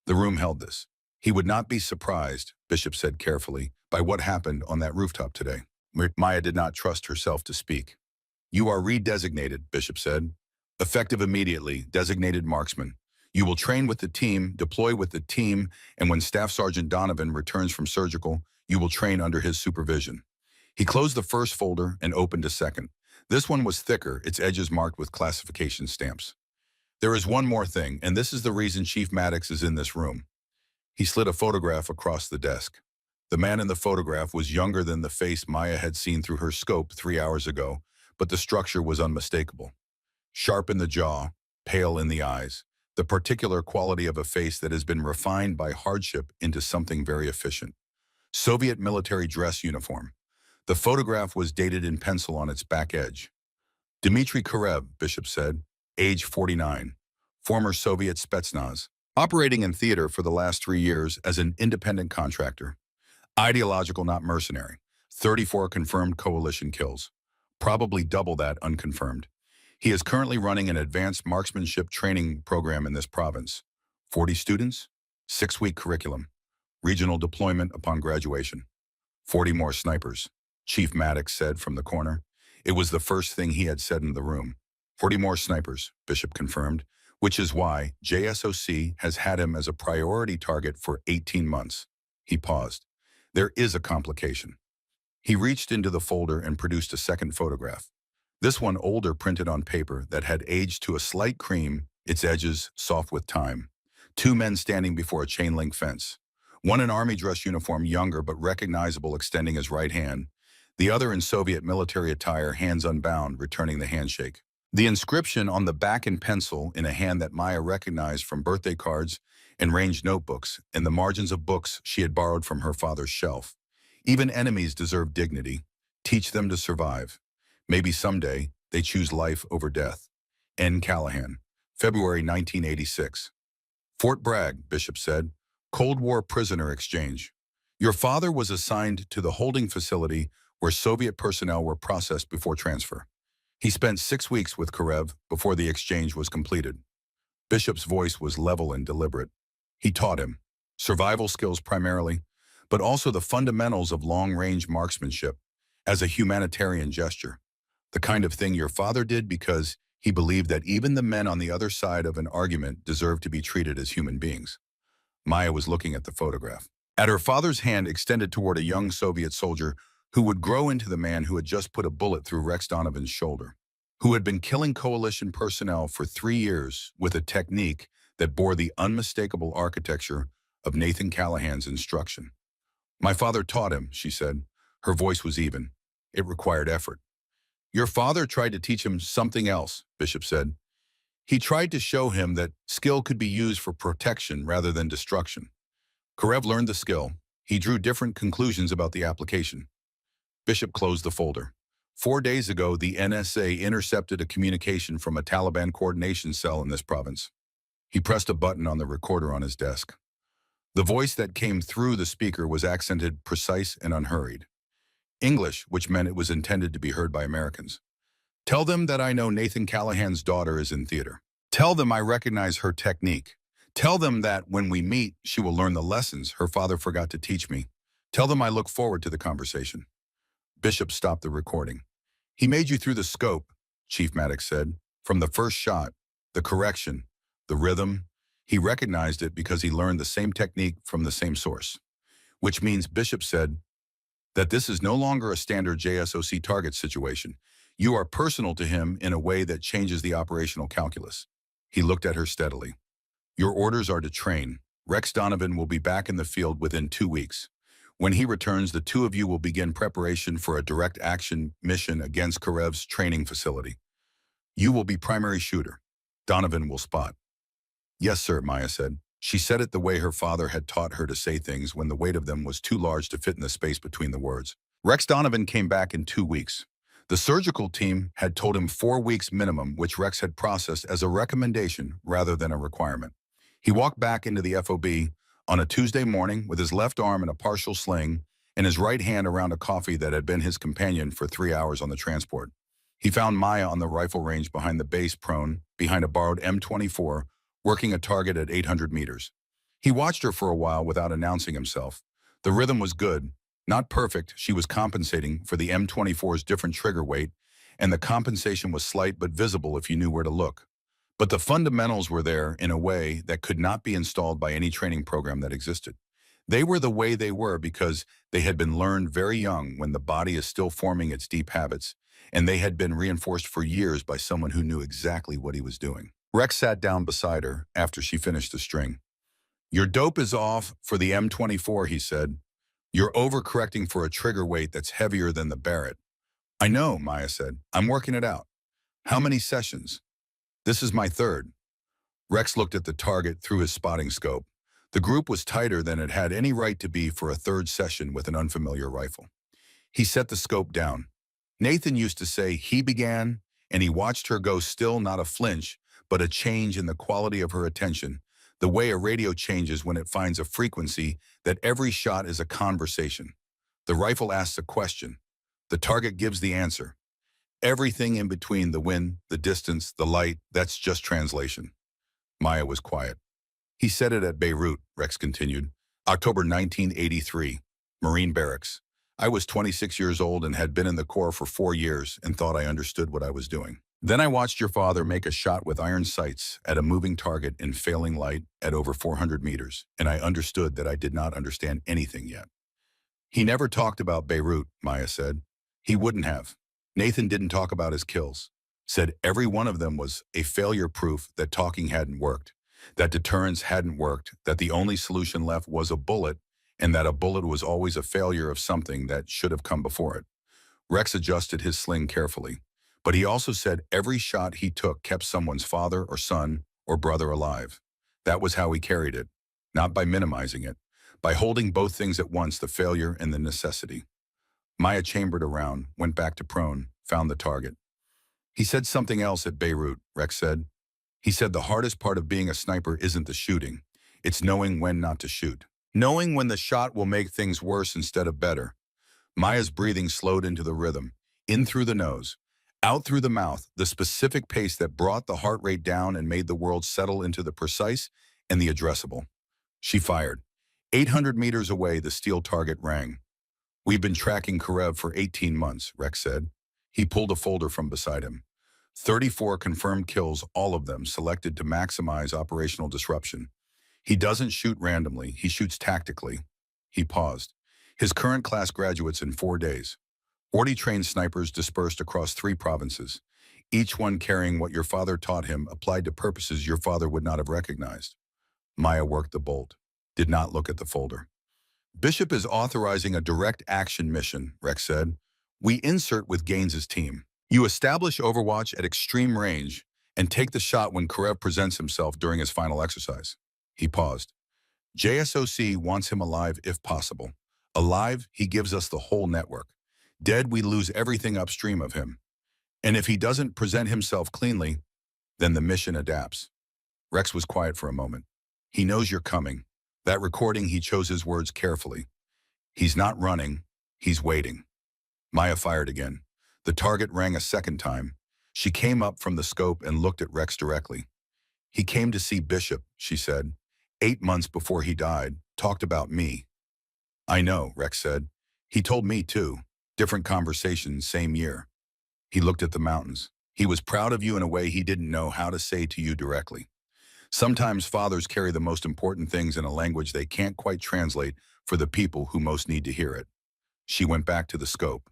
The room held this. He would not be surprised, Bishop said carefully, by what happened on that rooftop today. Maya did not trust herself to speak. You are redesignated, Bishop said. Effective immediately, designated marksman. You will train with the team, deploy with the team, and when Staff Sergeant Donovan returns from surgical, you will train under his supervision. He closed the first folder and opened a second. This one was thicker, its edges marked with classification stamps. There is one more thing, and this is the reason Chief Maddox is in this room. He slid a photograph across the desk. The man in the photograph was younger than the face Maya had seen through her scope 3 hours ago, but the structure was unmistakable. Sharp in the jaw, pale in the eyes, the particular quality of a face that has been refined by hardship into something very efficient. Soviet military dress uniform. The photograph was dated in pencil on its back edge. Dmitry Karev, Bishop said, age 49, former Soviet Spetsnaz, operating in theater for the last 3 years as an independent contractor. Ideological, not mercenary. 34 confirmed coalition kills. Probably double that unconfirmed. He is currently running an advanced marksmanship training program in this province. 40 students, 6-week curriculum, regional deployment upon graduation. 40 more snipers, Chief Maddox said from the corner. It was the first thing he had said in the room. 40 more snipers, Bishop confirmed, which is why JSOC has had him as a priority target for 18 months. He paused. There is a complication. He reached into the folder and produced a second photograph. This one older, printed on paper that had aged to a slight cream, its edges soft with time. 2 men standing before a chain-link fence. One in army dress uniform, younger but recognizable, extending his right hand. The other in Soviet military attire, hands unbound, returning the handshake. The inscription on the back in pencil in a hand that Maya recognized from birthday cards and ranged notebooks and the margins of books she had borrowed from her father's shelf. Even enemies deserve dignity. Teach them to survive. Maybe someday they choose life over death. N. Callahan, February 1986. Fort Bragg, Bishop said. Cold War prisoner exchange. Your father was assigned to the holding facility where Soviet personnel were processed before transfer. He spent 6 weeks with Karev before the exchange was completed. Bishop's voice was level and deliberate. He taught him survival skills primarily, but also the fundamentals of long-range marksmanship as a humanitarian gesture, the kind of thing your father did because he believed that even the men on the other side of an argument deserved to be treated as human beings. Maya was looking at the photograph. At her father's hand extended toward a young Soviet soldier who would grow into the man who had just put a bullet through Rex Donovan's shoulder, who had been killing coalition personnel for 3 years with a technique that bore the unmistakable architecture of Nathan Callahan's instruction. My father taught him, she said. Her voice was even. It required effort. Your father tried to teach him something else, Bishop said. He tried to show him that skill could be used for protection rather than destruction. Karev learned the skill. He drew different conclusions about the application. Bishop closed the folder. 4 days ago, the NSA intercepted a communication from a Taliban coordination cell in this province. He pressed a button on the recorder on his desk. The voice that came through the speaker was accented, precise, and unhurried. English, which meant it was intended to be heard by Americans. Tell them that I know Nathan Callahan's daughter is in theater. Tell them I recognize her technique. Tell them that when we meet, she will learn the lessons her father forgot to teach me. Tell them I look forward to the conversation. Bishop stopped the recording. He made you through the scope, Chief Maddox said. From the first shot, the correction, the rhythm. He recognized it because he learned the same technique from the same source. Which means, Bishop said, that this is no longer a standard JSOC target situation. You are personal to him in a way that changes the operational calculus. He looked at her steadily. Your orders are to train. Rex Donovan will be back in the field within 2 weeks. When he returns, the two of you will begin preparation for a direct action mission against Karev's training facility. You will be primary shooter. Donovan will spot. Yes, sir, Maya said. She said it the way her father had taught her to say things when the weight of them was too large to fit in the space between the words. Rex Donovan came back in 2 weeks. The surgical team had told him 4 weeks minimum, which Rex had processed as a recommendation rather than a requirement. He walked back into the FOB on a Tuesday morning with his left arm in a partial sling and his right hand around a coffee that had been his companion for 3 hours on the transport. He found Maya on the rifle range behind the base, prone, behind a borrowed M24, working a target at 800 meters. He watched her for a while without announcing himself. The rhythm was good. Not perfect, she was compensating for the M24's different trigger weight, and the compensation was slight but visible if you knew where to look. But the fundamentals were there in a way that could not be installed by any training program that existed. They were the way they were because they had been learned very young when the body is still forming its deep habits, and they had been reinforced for years by someone who knew exactly what he was doing. Rex sat down beside her after she finished the string. Your dope is off for the M24, he said. You're overcorrecting for a trigger weight that's heavier than the Barrett. I know, Maya said. I'm working it out. How many sessions? This is my third. Rex looked at the target through his spotting scope. The group was tighter than it had any right to be for a third session with an unfamiliar rifle. He set the scope down. Nathan used to say he began, and he watched her go, still not a flinch, but a change in the quality of her attention, the way a radio changes when it finds a frequency, that every shot is a conversation. The rifle asks a question. The target gives the answer. Everything in between, the wind, the distance, the light, that's just translation. Maya was quiet. He said it at Beirut, Rex continued. October 1983, Marine Barracks. I was 26 years old and had been in the Corps for 4 years and thought I understood what I was doing. Then I watched your father make a shot with iron sights at a moving target in failing light at over 400 meters, and I understood that I did not understand anything yet. He never talked about Beirut, Maya said. He wouldn't have. Nathan didn't talk about his kills. Said every one of them was a failure proof that talking hadn't worked, that deterrence hadn't worked, that the only solution left was a bullet, and that a bullet was always a failure of something that should have come before it. Rex adjusted his sling carefully. But he also said every shot he took kept someone's father or son or brother alive. That was how he carried it, not by minimizing it, by holding both things at once, the failure and the necessity. Maya chambered around, went back to prone, found the target. He said something else at Beirut, Rex said. He said the hardest part of being a sniper isn't the shooting. It's knowing when not to shoot. Knowing when the shot will make things worse instead of better. Maya's breathing slowed into the rhythm, in through the nose, out through the mouth, the specific pace that brought the heart rate down and made the world settle into the precise and the addressable. She fired. 800 meters away, the steel target rang. We've been tracking Karev for 18 months, Rex said. He pulled a folder from beside him. 34 confirmed kills, all of them selected to maximize operational disruption. He doesn't shoot randomly, he shoots tactically. He paused. His current class graduates in 4 days. 40 trained snipers dispersed across 3 provinces, each one carrying what your father taught him applied to purposes your father would not have recognized. Maya worked the bolt, did not look at the folder. Bishop is authorizing a direct action mission, Rex said. We insert with Gaines's team. You establish Overwatch at extreme range and take the shot when Karev presents himself during his final exercise. He paused. JSOC wants him alive if possible. Alive, he gives us the whole network. Dead, we lose everything upstream of him. And if he doesn't present himself cleanly, then the mission adapts. Rex was quiet for a moment. He knows you're coming. That recording, he chose his words carefully. He's not running, he's waiting. Maya fired again. The target rang a second time. She came up from the scope and looked at Rex directly. He came to see Bishop, she said. 8 months before he died, talked about me. I know, Rex said. He told me too. Different conversations, same year. He looked at the mountains. He was proud of you in a way he didn't know how to say to you directly. Sometimes fathers carry the most important things in a language they can't quite translate for the people who most need to hear it. She went back to the scope,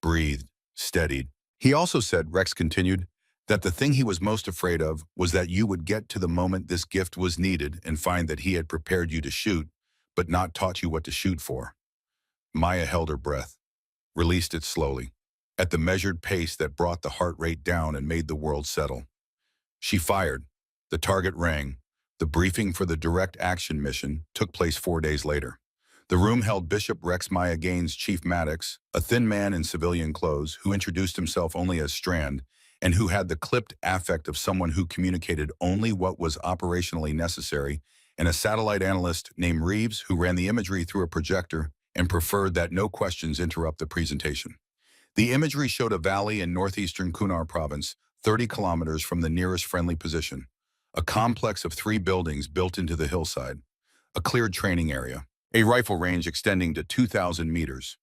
breathed, steadied. He also said, Rex continued, that the thing he was most afraid of was that you would get to the moment this gift was needed and find that he had prepared you to shoot, but not taught you what to shoot for. Maya held her breath, released it slowly, at the measured pace that brought the heart rate down and made the world settle. She fired. The target rang. The briefing for the direct action mission took place 4 days later. The room held Bishop Rex Maya Gaines, Chief Maddox, a thin man in civilian clothes who introduced himself only as Strand and who had the clipped affect of someone who communicated only what was operationally necessary, and a satellite analyst named Reeves who ran the imagery through a projector and preferred that no questions interrupt the presentation. The imagery showed a valley in northeastern Kunar province, 30 kilometers from the nearest friendly position, a complex of 3 buildings built into the hillside, a cleared training area, a rifle range extending to 2,000 meters,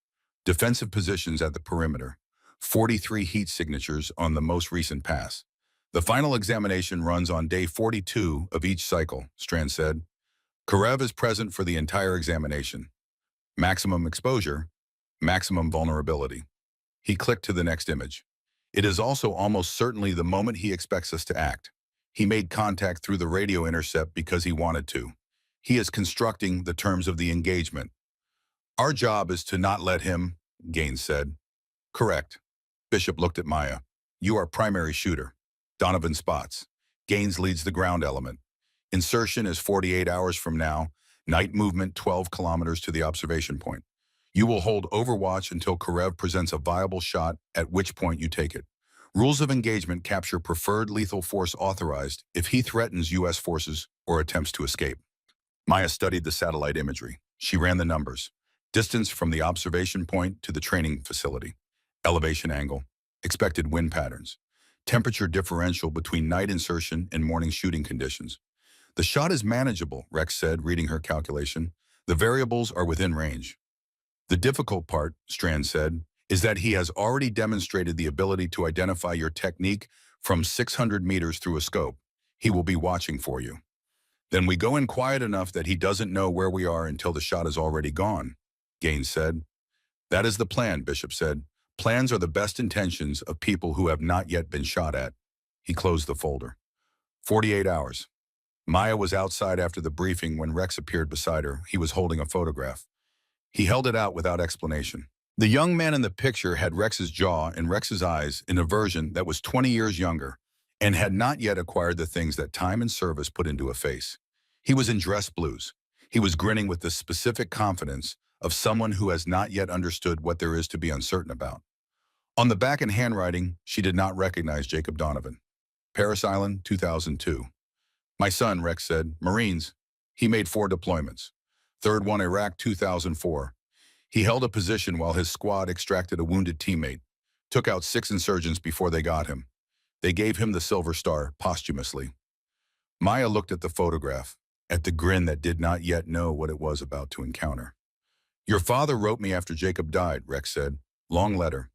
defensive positions at the perimeter, 43 heat signatures on the most recent pass. The final examination runs on day 42 of each cycle, Strand said. Karev is present for the entire examination. Maximum exposure, maximum vulnerability. He clicked to the next image. It is also almost certainly the moment he expects us to act. He made contact through the radio intercept because he wanted to. He is constructing the terms of the engagement. Our job is to not let him, Gaines said. Correct. Bishop looked at Maya. You are primary shooter. Donovan spots. Gaines leads the ground element. Insertion is 48 hours from now. Night movement 12 kilometers to the observation point. You will hold Overwatch until Karev presents a viable shot, at which point you take it. Rules of engagement capture preferred lethal force authorized if he threatens U.S. forces or attempts to escape. Maya studied the satellite imagery. She ran the numbers. Distance from the observation point to the training facility. Elevation angle. Expected wind patterns. Temperature differential between night insertion and morning shooting conditions. The shot is manageable, Rex said, reading her calculation. The variables are within range. The difficult part, Strand said, is that he has already demonstrated the ability to identify your technique from 600 meters through a scope. He will be watching for you. Then we go in quiet enough that he doesn't know where we are until the shot is already gone, Gaines said. That is the plan, Bishop said. Plans are the best intentions of people who have not yet been shot at. He closed the folder. 48 hours. Maya was outside after the briefing when Rex appeared beside her. He was holding a photograph. He held it out without explanation. The young man in the picture had Rex's jaw and Rex's eyes in a version that was 20 years younger and had not yet acquired the things that time and service put into a face. He was in dress blues. He was grinning with the specific confidence of someone who has not yet understood what there is to be uncertain about. On the back in handwriting, she did not recognize Jacob Donovan. Paris Island, 2002. My son, Rex said, Marines. He made 4 deployments. Third one, Iraq, 2004. He held a position while his squad extracted a wounded teammate, took out 6 insurgents before they got him. They gave him the Silver Star posthumously. Maya looked at the photograph, at the grin that did not yet know what it was about to encounter. Your father wrote me after Jacob died, Rex said. Long letter.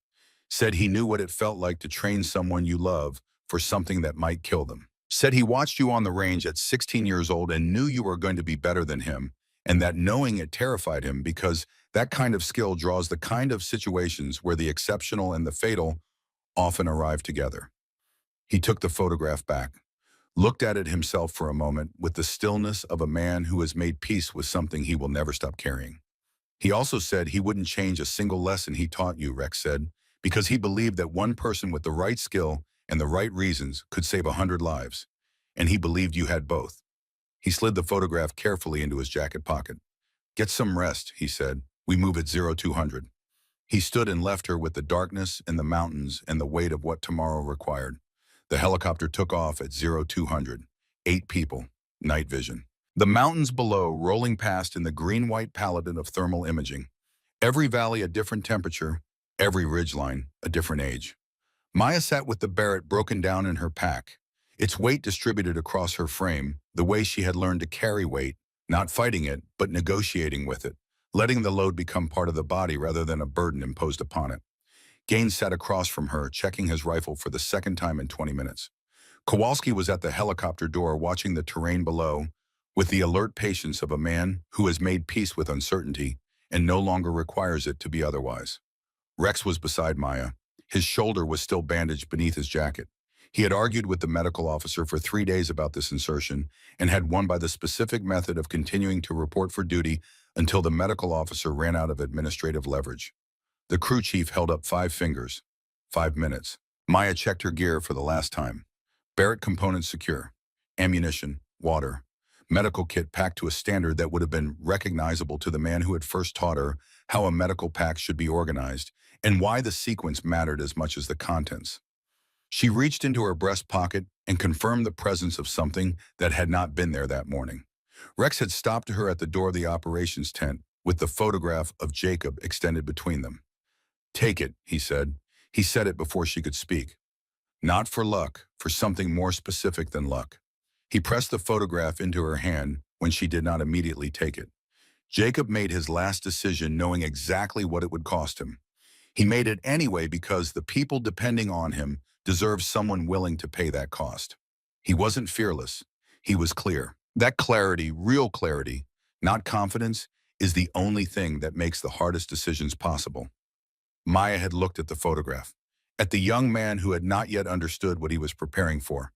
Said he knew what it felt like to train someone you love for something that might kill them. Said he watched you on the range at 16 years old and knew you were going to be better than him, and that knowing it terrified him because that kind of skill draws the kind of situations where the exceptional and the fatal often arrive together. He took the photograph back, looked at it himself for a moment with the stillness of a man who has made peace with something he will never stop carrying. He also said he wouldn't change a single lesson he taught you, Rex said, because he believed that one person with the right skill and the right reasons could save 100 lives, and he believed you had both. He slid the photograph carefully into his jacket pocket. Get some rest, he said. We move at 0200. He stood and left her with the darkness and the mountains and the weight of what tomorrow required. The helicopter took off at 0200. 8 people. Night vision. The mountains below rolling past in the green-white palette of thermal imaging. Every valley a different temperature, every ridgeline a different age. Maya sat with the Barrett broken down in her pack, its weight distributed across her frame, the way she had learned to carry weight, not fighting it, but negotiating with it, letting the load become part of the body rather than a burden imposed upon it. Gaines sat across from her, checking his rifle for the second time in 20 minutes. Kowalski was at the helicopter door watching the terrain below, with the alert patience of a man who has made peace with uncertainty and no longer requires it to be otherwise. Rex was beside Maya. His shoulder was still bandaged beneath his jacket. He had argued with the medical officer for 3 days about this insertion and had won by the specific method of continuing to report for duty until the medical officer ran out of administrative leverage. The crew chief held up 5 fingers. 5 minutes. Maya checked her gear for the last time. Barrett components secure. Ammunition, water, medical kit packed to a standard that would have been recognizable to the man who had first taught her how a medical pack should be organized and why the sequence mattered as much as the contents. She reached into her breast pocket and confirmed the presence of something that had not been there that morning. Rex had stopped her at the door of the operations tent with the photograph of Jacob extended between them. Take it, he said. He said it before she could speak. Not for luck, for something more specific than luck. He pressed the photograph into her hand when she did not immediately take it. Jacob made his last decision knowing exactly what it would cost him. He made it anyway because the people depending on him deserved someone willing to pay that cost. He wasn't fearless. He was clear. That clarity, real clarity, not confidence, is the only thing that makes the hardest decisions possible. Maya had looked at the photograph, at the young man who had not yet understood what he was preparing for.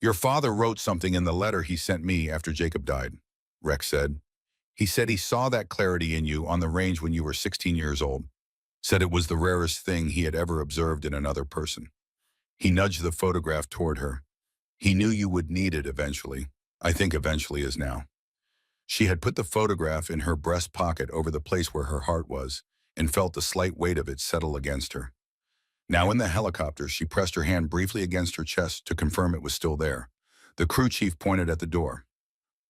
Your father wrote something in the letter he sent me after Jacob died, Rex said. He said he saw that clarity in you on the range when you were 16 years old. Said it was the rarest thing he had ever observed in another person. He nudged the photograph toward her. He knew you would need it eventually. I think eventually is now. She had put the photograph in her breast pocket over the place where her heart was and felt the slight weight of it settle against her. Now in the helicopter, she pressed her hand briefly against her chest to confirm it was still there. The crew chief pointed at the door.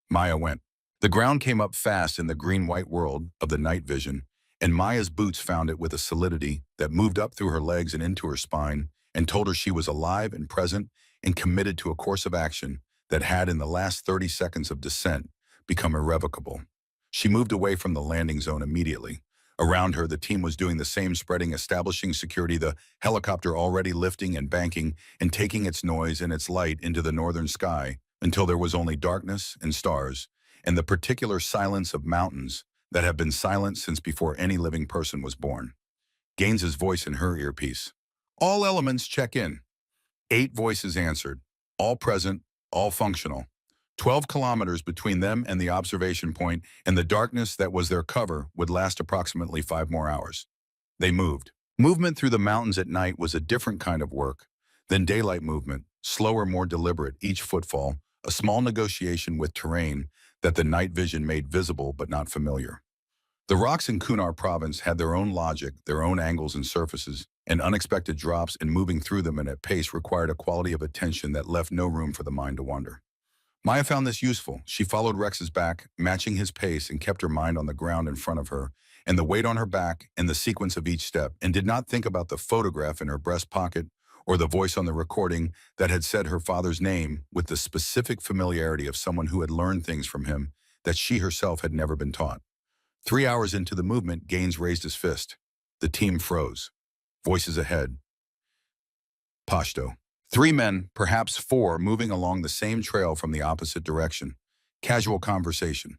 Maya went. The ground came up fast in the green-white world of the night vision, and Maya's boots found it with a solidity that moved up through her legs and into her spine and told her she was alive and present and committed to a course of action that had, in the last 30 seconds of descent, become irrevocable. She moved away from the landing zone immediately. Around her, the team was doing the same, spreading, establishing security, the helicopter already lifting and banking and taking its noise and its light into the northern sky until there was only darkness and stars and the particular silence of mountains that have been silent since before any living person was born. Gaines's voice in her earpiece. All elements check in. 8 voices answered, all present, all functional. 12 kilometers between them and the observation point, and the darkness that was their cover would last approximately 5 more hours. They moved. Movement through the mountains at night was a different kind of work than daylight movement, slower, more deliberate, each footfall, a small negotiation with terrain that the night vision made visible but not familiar. The rocks in Kunar province had their own logic, their own angles and surfaces, and unexpected drops, and moving through them at a pace required a quality of attention that left no room for the mind to wander. Maya found this useful. She followed Rex's back, matching his pace, and kept her mind on the ground in front of her, and the weight on her back, and the sequence of each step, and did not think about the photograph in her breast pocket or the voice on the recording that had said her father's name with the specific familiarity of someone who had learned things from him that she herself had never been taught. 3 hours into the movement, Gaines raised his fist. The team froze. Voices ahead. Pashto. 3 men, perhaps 4, moving along the same trail from the opposite direction. Casual conversation.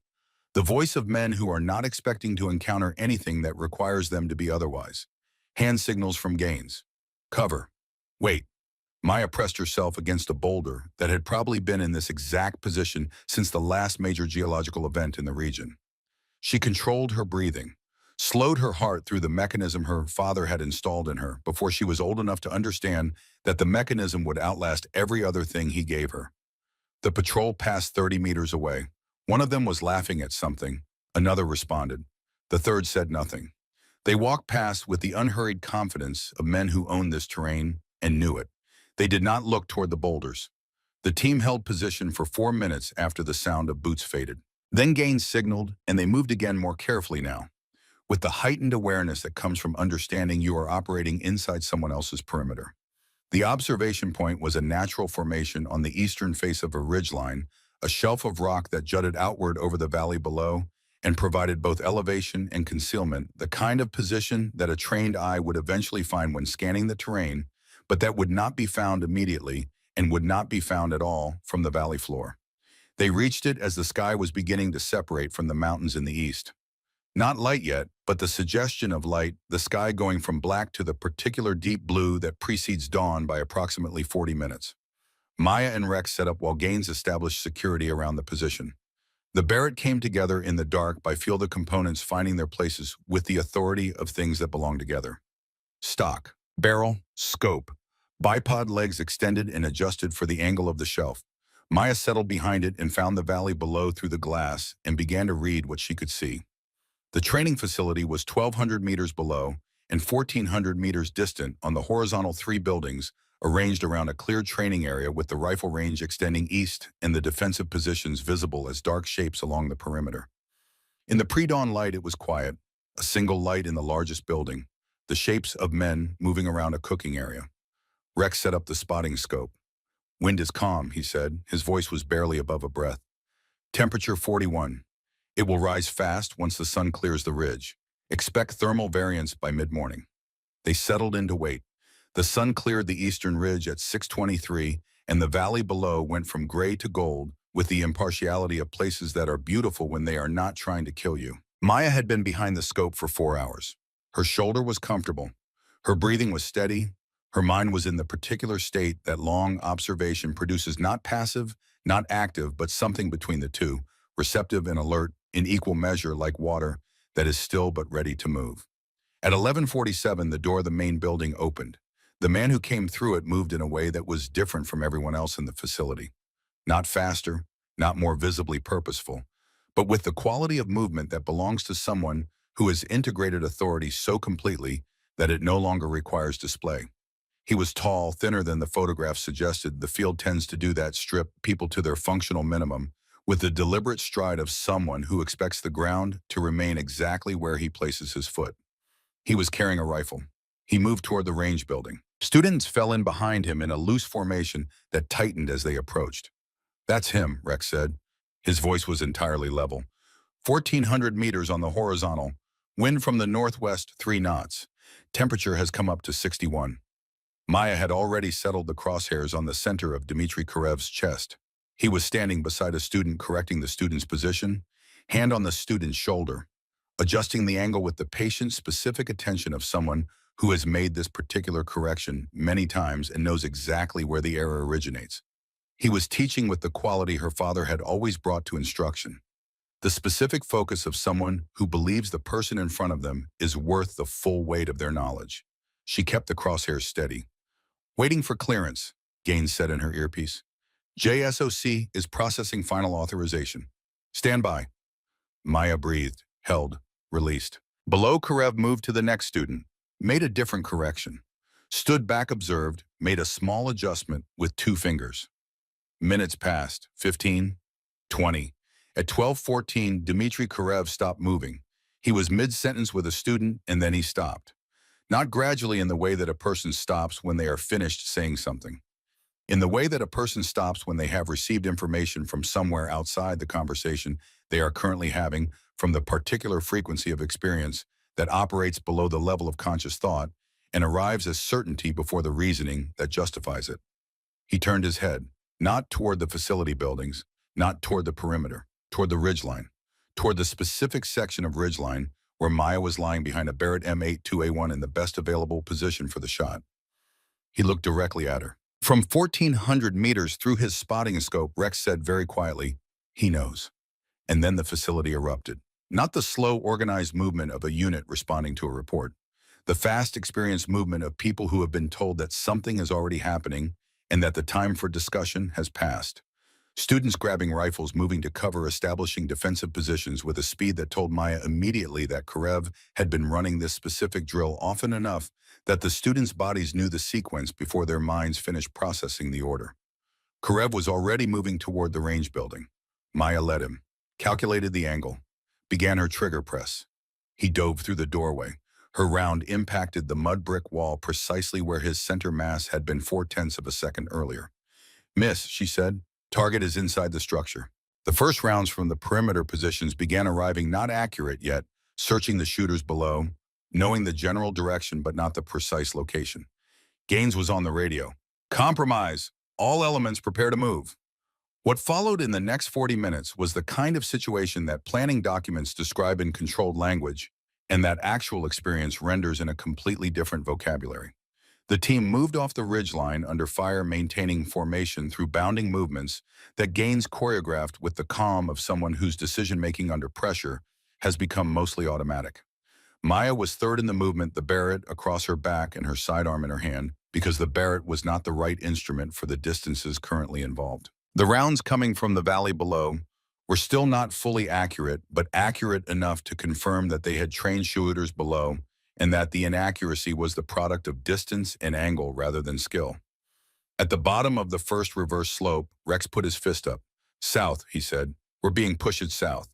The voice of men who are not expecting to encounter anything that requires them to be otherwise. Hand signals from Gaines. Cover. Wait. Maya pressed herself against a boulder that had probably been in this exact position since the last major geological event in the region. She controlled her breathing, slowed her heart through the mechanism her father had installed in her before she was old enough to understand that the mechanism would outlast every other thing he gave her. The patrol passed 30 meters away. One of them was laughing at something. Another responded. The third said nothing. They walked past with the unhurried confidence of men who owned this terrain and knew it. They did not look toward the boulders. The team held position for 4 minutes after the sound of boots faded. Then Gaines signaled, and they moved again more carefully now, with the heightened awareness that comes from understanding you are operating inside someone else's perimeter. The observation point was a natural formation on the eastern face of a ridgeline, a shelf of rock that jutted outward over the valley below and provided both elevation and concealment, the kind of position that a trained eye would eventually find when scanning the terrain, but that would not be found immediately and would not be found at all from the valley floor. They reached it as the sky was beginning to separate from the mountains in the east. Not light yet, but the suggestion of light, the sky going from black to the particular deep blue that precedes dawn by approximately 40 minutes. Maya and Rex set up while Gaines established security around the position. The Barrett came together in the dark by feel the components finding their places with the authority of things that belong together. Stock, barrel, scope. Bipod legs extended and adjusted for the angle of the shelf. Maya settled behind it and found the valley below through the glass and began to read what she could see. The training facility was 1,200 meters below and 1,400 meters distant on the horizontal 3 buildings arranged around a cleared training area with the rifle range extending east and the defensive positions visible as dark shapes along the perimeter. In the pre-dawn light, it was quiet, a single light in the largest building, the shapes of men moving around a cooking area. Rex set up the spotting scope. Wind is calm, he said. His voice was barely above a breath. Temperature 41. It will rise fast once the sun clears the ridge. Expect thermal variance by mid-morning. They settled in to wait. The sun cleared the eastern ridge at 6:23, and the valley below went from gray to gold with the impartiality of places that are beautiful when they are not trying to kill you. Maya had been behind the scope for 4 hours. Her shoulder was comfortable. Her breathing was steady. Her mind was in the particular state that long observation produces, not passive, not active, but something between the two, receptive and alert, in equal measure like water that is still but ready to move. At 11:47, the door of the main building opened. The man who came through it moved in a way that was different from everyone else in the facility. Not faster, not more visibly purposeful, but with the quality of movement that belongs to someone who has integrated authority so completely that it no longer requires display. He was tall, thinner than the photograph suggested. The field tends to do that, strip people to their functional minimum, with the deliberate stride of someone who expects the ground to remain exactly where he places his foot. He was carrying a rifle. He moved toward the range building. Students fell in behind him in a loose formation that tightened as they approached. That's him, Rex said. His voice was entirely level. 1,400 meters on the horizontal. Wind from the northwest, 3 knots. Temperature has come up to 61. Maya had already settled the crosshairs on the center of Dmitry Karev's chest. He was standing beside a student correcting the student's position, hand on the student's shoulder, adjusting the angle with the patient, specific attention of someone who has made this particular correction many times and knows exactly where the error originates. He was teaching with the quality her father had always brought to instruction. The specific focus of someone who believes the person in front of them is worth the full weight of their knowledge. She kept the crosshairs steady. Waiting for clearance, Gaines said in her earpiece. JSOC is processing final authorization. Stand by. Maya breathed, held, released. Below, Karev moved to the next student, made a different correction. Stood back, observed, made a small adjustment with 2 fingers. Minutes passed, 15, 20. At 12:14, Dmitry Karev stopped moving. He was mid-sentence with a student, and then he stopped. Not gradually in the way that a person stops when they are finished saying something. In the way that a person stops when they have received information from somewhere outside the conversation they are currently having from the particular frequency of experience that operates below the level of conscious thought and arrives as certainty before the reasoning that justifies it. He turned his head, not toward the facility buildings, not toward the perimeter, toward the ridgeline, toward the specific section of ridgeline where Maya was lying behind a Barrett M82A1 in the best available position for the shot. He looked directly at her. From 1,400 meters through his spotting scope, Rex said very quietly, "He knows." And then the facility erupted. Not the slow, organized movement of a unit responding to a report. The fast, experienced movement of people who have been told that something is already happening and that the time for discussion has passed. Students grabbing rifles, moving to cover, establishing defensive positions with a speed that told Maya immediately that Karev had been running this specific drill often enough that the students' bodies knew the sequence before their minds finished processing the order. Karev was already moving toward the range building. Maya led him, calculated the angle, began her trigger press. He dove through the doorway. Her round impacted the mud brick wall precisely where his center mass had been 4/10 of a second earlier. "Miss," she said. "Target is inside the structure." The first rounds from the perimeter positions began arriving, not accurate yet, searching the shooters below, knowing the general direction but not the precise location. Gaines was on the radio. "Compromise. All elements prepare to move." What followed in the next 40 minutes was the kind of situation that planning documents describe in controlled language and that actual experience renders in a completely different vocabulary. The team moved off the ridgeline under fire, maintaining formation through bounding movements that Gaines choreographed with the calm of someone whose decision-making under pressure has become mostly automatic. Maya was third in the movement, the Barrett across her back and her sidearm in her hand, because the Barrett was not the right instrument for the distances currently involved. The rounds coming from the valley below were still not fully accurate, but accurate enough to confirm that they had trained shooters below and that the inaccuracy was the product of distance and angle rather than skill. At the bottom of the first reverse slope, Rex put his fist up. "South," he said. "We're being pushed south."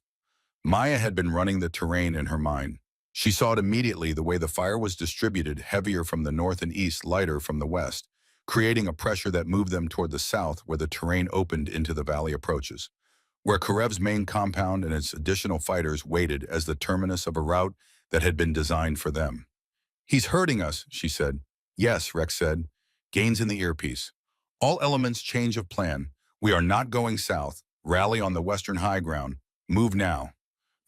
Maya had been running the terrain in her mind. She saw it immediately, the way the fire was distributed, heavier from the north and east, lighter from the west, creating a pressure that moved them toward the south where the terrain opened into the valley approaches, where Karev's main compound and its additional fighters waited as the terminus of a route that had been designed for them. "He's hurting us," she said. "Yes," Rex said. Gaines in the earpiece. "All elements change of plan. We are not going south. Rally on the western high ground. Move now."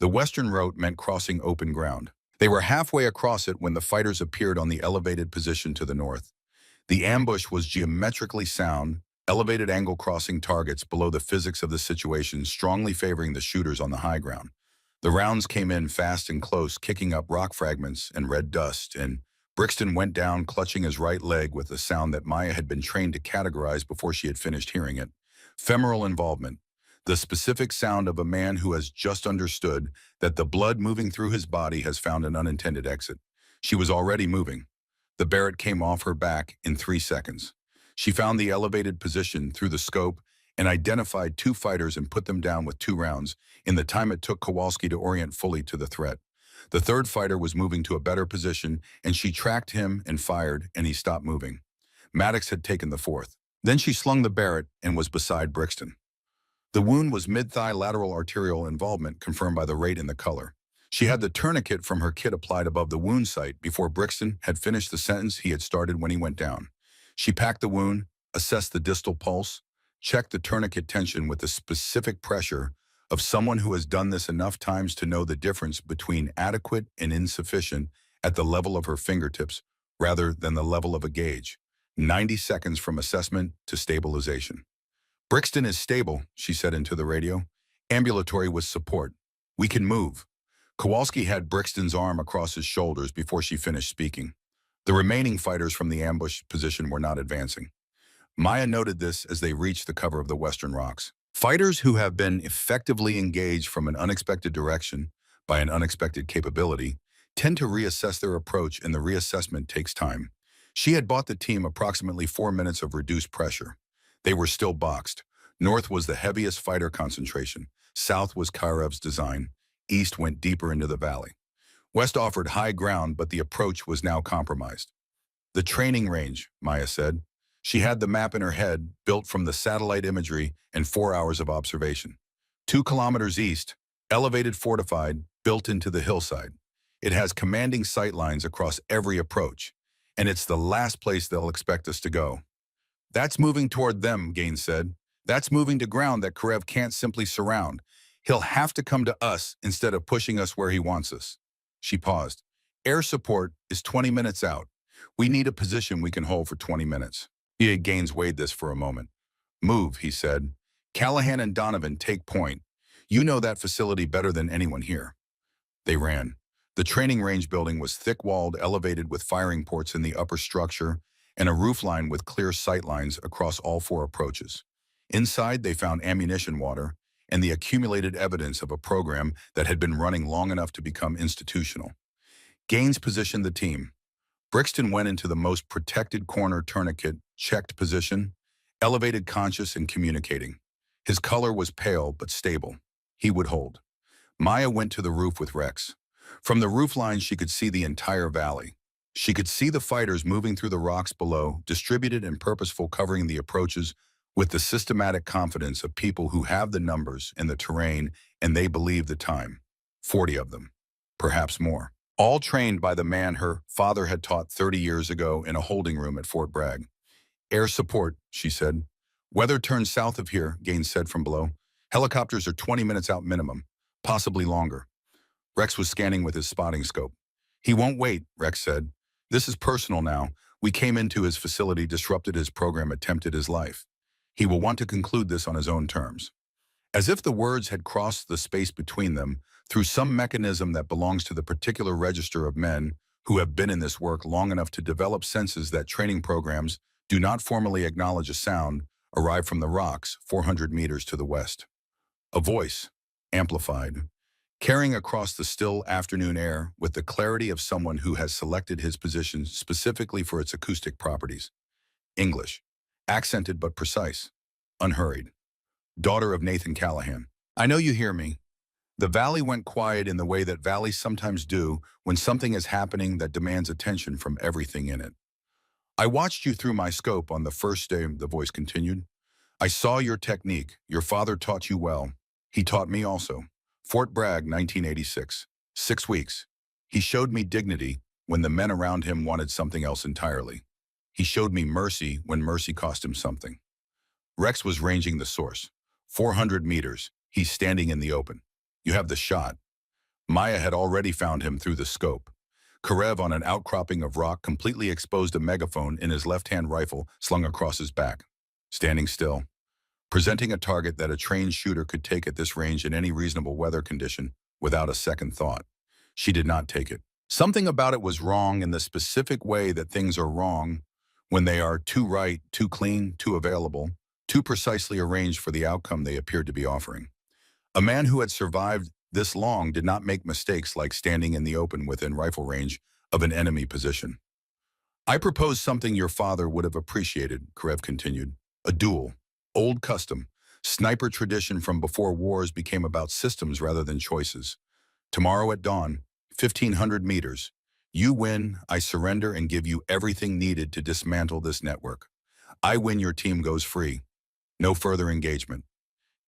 The western route meant crossing open ground. They were halfway across it when the fighters appeared on the elevated position to the north. The ambush was geometrically sound, elevated angle crossing targets below the physics of the situation, strongly favoring the shooters on the high ground. The rounds came in fast and close, kicking up rock fragments and red dust, and Brixton went down, clutching his right leg with a sound that Maya had been trained to categorize before she had finished hearing it. Femoral involvement. The specific sound of a man who has just understood that the blood moving through his body has found an unintended exit. She was already moving. The Barrett came off her back in 3 seconds. She found the elevated position through the scope and identified 2 fighters and put them down with 2 rounds in the time it took Kowalski to orient fully to the threat. The third fighter was moving to a better position, and she tracked him and fired, and he stopped moving. Maddox had taken the fourth. Then she slung the Barrett and was beside Brixton. The wound was mid-thigh lateral arterial involvement, confirmed by the rate and the color. She had the tourniquet from her kit applied above the wound site before Brixton had finished the sentence he had started when he went down. She packed the wound, assessed the distal pulse, checked the tourniquet tension with the specific pressure of someone who has done this enough times to know the difference between adequate and insufficient at the level of her fingertips rather than the level of a gauge. 90 seconds from assessment to stabilization. "Brixton is stable," she said into the radio. "Ambulatory with support. We can move. Kowalski had Brixton's arm across his shoulders before she finished speaking. The remaining fighters from the ambush position were not advancing. Maya noted this as they reached the cover of the western rocks. Fighters who have been effectively engaged from an unexpected direction by an unexpected capability tend to reassess their approach, and the reassessment takes time. She had bought the team approximately 4 minutes of reduced pressure. They were still boxed. North was the heaviest fighter concentration. South was Kairev's design. East went deeper into the valley. West offered high ground, but the approach was now compromised. The training range, Maya said. She had the map in her head, built from the satellite imagery and 4 hours of observation. 2 kilometers east, elevated fortified, built into the hillside. It has commanding sight lines across every approach, and it's the last place they'll expect us to go. That's moving toward them, Gaines said. That's moving to ground that Karev can't simply surround. He'll have to come to us instead of pushing us where he wants us. She paused. Air support is 20 minutes out. We need a position we can hold for 20 minutes. Gaines weighed this for a moment. Move, he said. Callahan and Donovan, take point. You know that facility better than anyone here. They ran. The training range building was thick-walled, elevated with firing ports in the upper structure, and a roofline with clear sight lines across all 4 approaches. Inside, they found ammunition water and the accumulated evidence of a program that had been running long enough to become institutional. Gaines positioned the team. Brixton went into the most protected corner tourniquet, checked position, elevated conscious and communicating. His color was pale but stable. He would hold. Maya went to the roof with Rex. From the roofline, she could see the entire valley. She could see the fighters moving through the rocks below, distributed and purposeful, covering the approaches with the systematic confidence of people who have the numbers and the terrain, and they believe the time. 40 of them, perhaps more. All trained by the man her father had taught 30 years ago in a holding room at Fort Bragg. Air support, she said. Weather turns south of here, Gaines said from below. Helicopters are 20 minutes out minimum, possibly longer. Rex was scanning with his spotting scope. He won't wait, Rex said. This is personal now. We came into his facility, disrupted his program, attempted his life. He will want to conclude this on his own terms. As if the words had crossed the space between them, through some mechanism that belongs to the particular register of men who have been in this work long enough to develop senses that training programs do not formally acknowledge, a sound arrived from the rocks 400 meters to the west. A voice, amplified, carrying across the still afternoon air with the clarity of someone who has selected his position specifically for its acoustic properties. English, accented but precise, unhurried. Daughter of Nathan Callahan. I know you hear me. The valley went quiet in the way that valleys sometimes do when something is happening that demands attention from everything in it. I watched you through my scope on the first day, the voice continued. I saw your technique. Your father taught you well. He taught me also. Fort Bragg, 1986. 6 weeks. He showed me dignity when the men around him wanted something else entirely. He showed me mercy when mercy cost him something. Rex was ranging the source. 400 meters. He's standing in the open. You have the shot. Maya had already found him through the scope. Karev, on an outcropping of rock, completely exposed, a megaphone in his left-hand rifle slung across his back. Standing still. Presenting a target that a trained shooter could take at this range in any reasonable weather condition without a second thought. She did not take it. Something about it was wrong in the specific way that things are wrong when they are too right, too clean, too available, too precisely arranged for the outcome they appeared to be offering. A man who had survived this long did not make mistakes like standing in the open within rifle range of an enemy position. I propose something your father would have appreciated, Karev continued. A duel. Old custom. Sniper tradition from before wars became about systems rather than choices. Tomorrow at dawn, 1,500 meters. You win, I surrender and give you everything needed to dismantle this network. I win, your team goes free. No further engagement.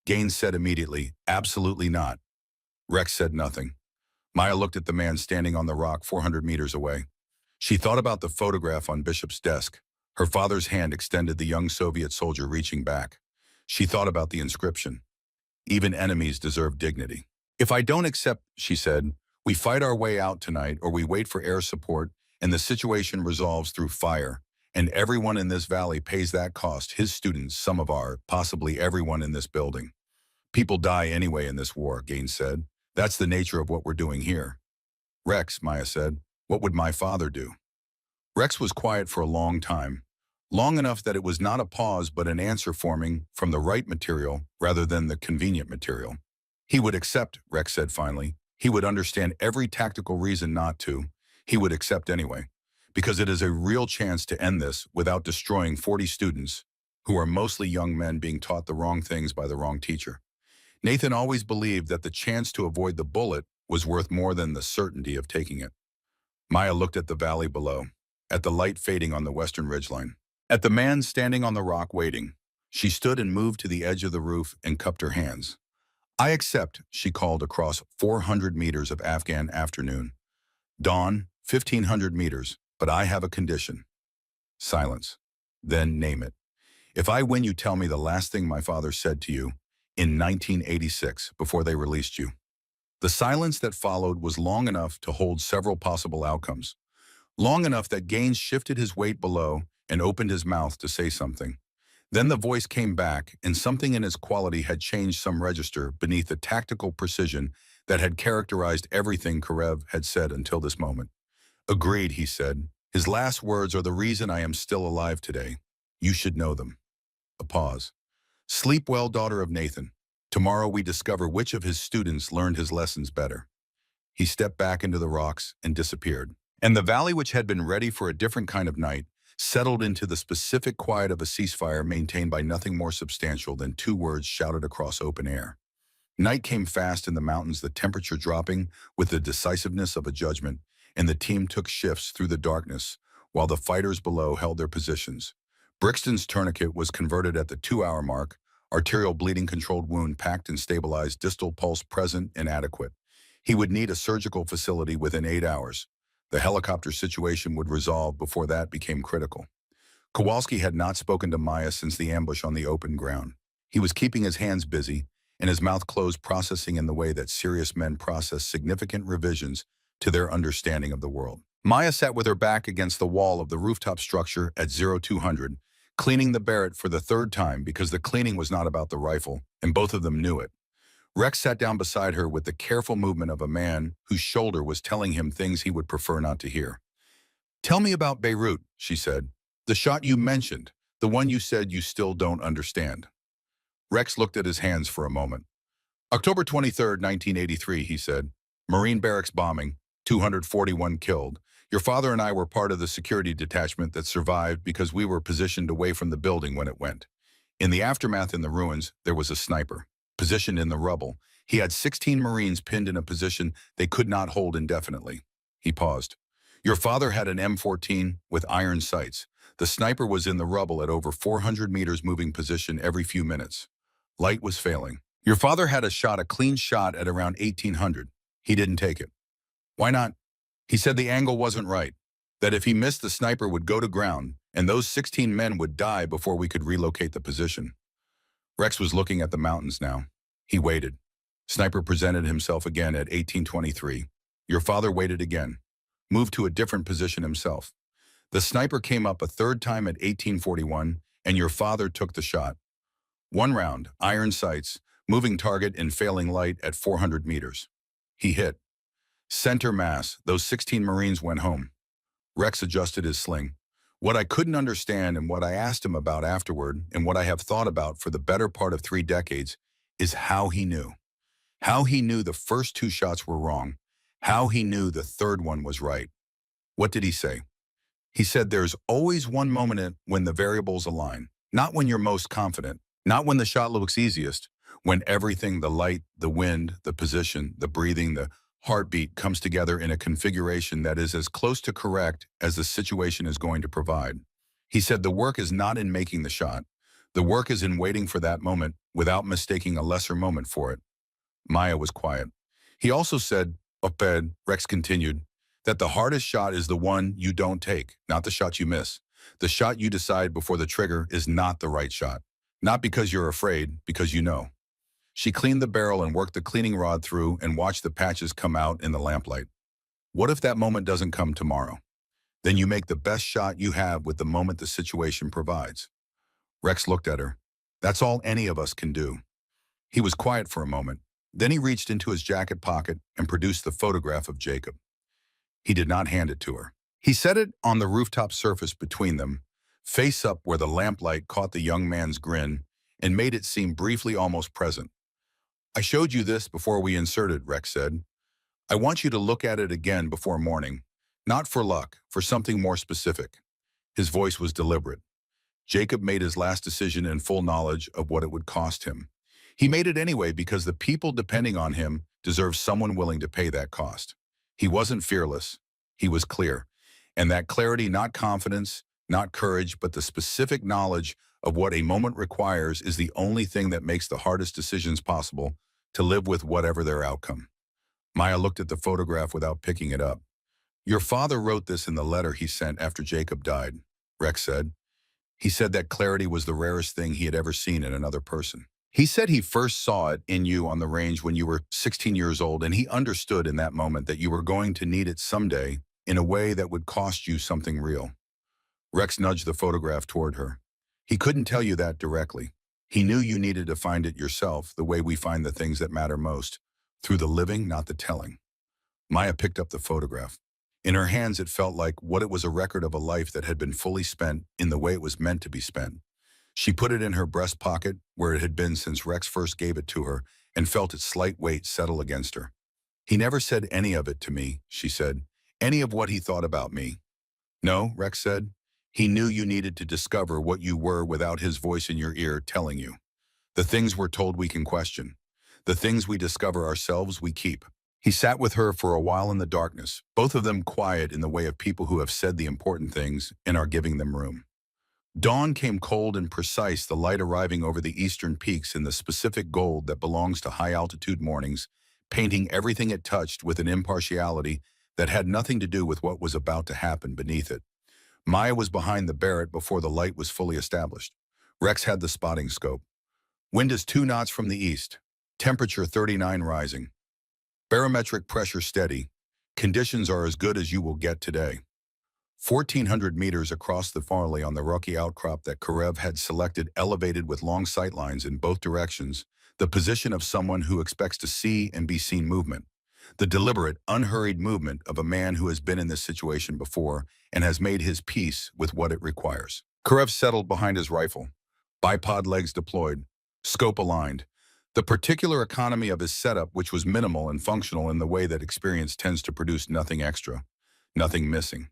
Gaines said immediately, absolutely not. Rex said nothing. Maya looked at the man standing on the rock 400 meters away. She thought about the photograph on Bishop's desk. Her father's hand extended, the young Soviet soldier reaching back. She thought about the inscription. Even enemies deserve dignity. If I don't accept, she said, we fight our way out tonight, or we wait for air support and the situation resolves through fire. And everyone in this valley pays that cost, his students, some of our, possibly everyone in this building. People die anyway in this war, Gaines said. That's the nature of what we're doing here. Rex, Maya said, what would my father do? Rex was quiet for a long time, long enough that it was not a pause but an answer forming from the right material rather than the convenient material. He would accept, Rex said finally. He would understand every tactical reason not to. He would accept anyway, because it is a real chance to end this without destroying 40 students, who are mostly young men being taught the wrong things by the wrong teacher. Nathan always believed that the chance to avoid the bullet was worth more than the certainty of taking it. Maya looked at the valley below, at the light fading on the western ridgeline, at the man standing on the rock waiting. She stood and moved to the edge of the roof and cupped her hands. I accept, she called across 400 meters of Afghan afternoon. Dawn, 1,500 meters, but I have a condition. Silence. Then name it. If I win, you tell me the last thing my father said to you in 1986 before they released you. The silence that followed was long enough to hold several possible outcomes. Long enough that Gaines shifted his weight below and opened his mouth to say something. Then the voice came back, and something in its quality had changed some register beneath the tactical precision that had characterized everything Karev had said until this moment. Agreed, he said. His last words are the reason I am still alive today. You should know them. A pause. Sleep well, daughter of Nathan. Tomorrow we discover which of his students learned his lessons better. He stepped back into the rocks and disappeared. And the valley, which had been ready for a different kind of night, settled into the specific quiet of a ceasefire maintained by nothing more substantial than two words shouted across open air. Night came fast in the mountains, the temperature dropping with the decisiveness of a judgment, and the team took shifts through the darkness while the fighters below held their positions. Brixton's tourniquet was converted at the 2-hour mark, arterial bleeding controlled wound packed and stabilized, distal pulse present and adequate. He would need a surgical facility within 8 hours. The helicopter situation would resolve before that became critical. Kowalski had not spoken to Maya since the ambush on the open ground. He was keeping his hands busy and his mouth closed, processing in the way that serious men process significant revisions to their understanding of the world. Maya sat with her back against the wall of the rooftop structure at 0200, cleaning the Barrett for the third time because the cleaning was not about the rifle, and both of them knew it. Rex sat down beside her with the careful movement of a man whose shoulder was telling him things he would prefer not to hear. Tell me about Beirut, she said. The shot you mentioned, the one you said you still don't understand. Rex looked at his hands for a moment. October 23rd, 1983, he said. Marine barracks bombing, 241 killed. Your father and I were part of the security detachment that survived because we were positioned away from the building when it went. In the aftermath in the ruins, there was a sniper, positioned in the rubble. He had 16 Marines pinned in a position they could not hold indefinitely. He paused. Your father had an M14 with iron sights. The sniper was in the rubble at over 400 meters moving position every few minutes. Light was failing. Your father had a clean shot at around 1800. He didn't take it. Why not? He said the angle wasn't right, that if he missed, the sniper would go to ground, and those 16 men would die before we could relocate the position. Rex was looking at the mountains now. He waited. Sniper presented himself again at 1823. Your father waited again, moved to a different position himself. The sniper came up a third time at 1841, and your father took the shot. One round, iron sights, moving target in failing light at 400 meters. He hit. Center mass, those 16 Marines went home. Rex adjusted his sling. What I couldn't understand and what I asked him about afterward and what I have thought about for the better part of 3 decades is how he knew. How he knew the first 2 shots were wrong. How he knew the third one was right. What did he say? He said there's always one moment when the variables align. Not when you're most confident. Not when the shot looks easiest. When everything, the light, the wind, the position, the breathing, the heartbeat comes together in a configuration that is as close to correct as the situation is going to provide. He said the work is not in making the shot. The work is in waiting for that moment without mistaking a lesser moment for it. Maya was quiet. He also said, Oped, Rex continued, that the hardest shot is the one you don't take, not the shot you miss. The shot you decide before the trigger is not the right shot. Not because you're afraid, because you know. She cleaned the barrel and worked the cleaning rod through and watched the patches come out in the lamplight. What if that moment doesn't come tomorrow? Then you make the best shot you have with the moment the situation provides. Rex looked at her. That's all any of us can do. He was quiet for a moment. Then he reached into his jacket pocket and produced the photograph of Jacob. He did not hand it to her. He set it on the rooftop surface between them, face up where the lamplight caught the young man's grin and made it seem briefly almost present. "I showed you this before we inserted," Rex said. "I want you to look at it again before morning. Not for luck, for something more specific." His voice was deliberate. Jacob made his last decision in full knowledge of what it would cost him. He made it anyway because the people depending on him deserved someone willing to pay that cost. He wasn't fearless. He was clear. And that clarity, not confidence, not courage, but the specific knowledge of what a moment requires is the only thing that makes the hardest decisions possible to live with whatever their outcome. Maya looked at the photograph without picking it up. "Your father wrote this in the letter he sent after Jacob died," Rex said. He said that clarity was the rarest thing he had ever seen in another person. He said he first saw it in you on the range when you were 16 years old, and he understood in that moment that you were going to need it someday in a way that would cost you something real. Rex nudged the photograph toward her. "He couldn't tell you that directly. He knew you needed to find it yourself, the way we find the things that matter most, through the living, not the telling." Maya picked up the photograph. In her hands, it felt like what it was, a record of a life that had been fully spent in the way it was meant to be spent. She put it in her breast pocket, where it had been since Rex first gave it to her, and felt its slight weight settle against her. "He never said any of it to me," she said. "Any of what he thought about me." "No," Rex said. "He knew you needed to discover what you were without his voice in your ear telling you. The things we're told we can question. The things we discover ourselves we keep." He sat with her for a while in the darkness, both of them quiet in the way of people who have said the important things and are giving them room. Dawn came cold and precise, the light arriving over the eastern peaks in the specific gold that belongs to high-altitude mornings, painting everything it touched with an impartiality that had nothing to do with what was about to happen beneath it. Maya was behind the Barrett before the light was fully established. Rex had the spotting scope. "Wind is 2 knots from the east. Temperature 39 rising. Barometric pressure steady. Conditions are as good as you will get today." 1,400 meters across the Farley on the rocky outcrop that Karev had selected, elevated with long sightlines in both directions, the position of someone who expects to see and be seen movement. The deliberate, unhurried movement of a man who has been in this situation before and has made his peace with what it requires. Karev settled behind his rifle, bipod legs deployed, scope aligned. The particular economy of his setup, which was minimal and functional in the way that experience tends to produce nothing extra, nothing missing.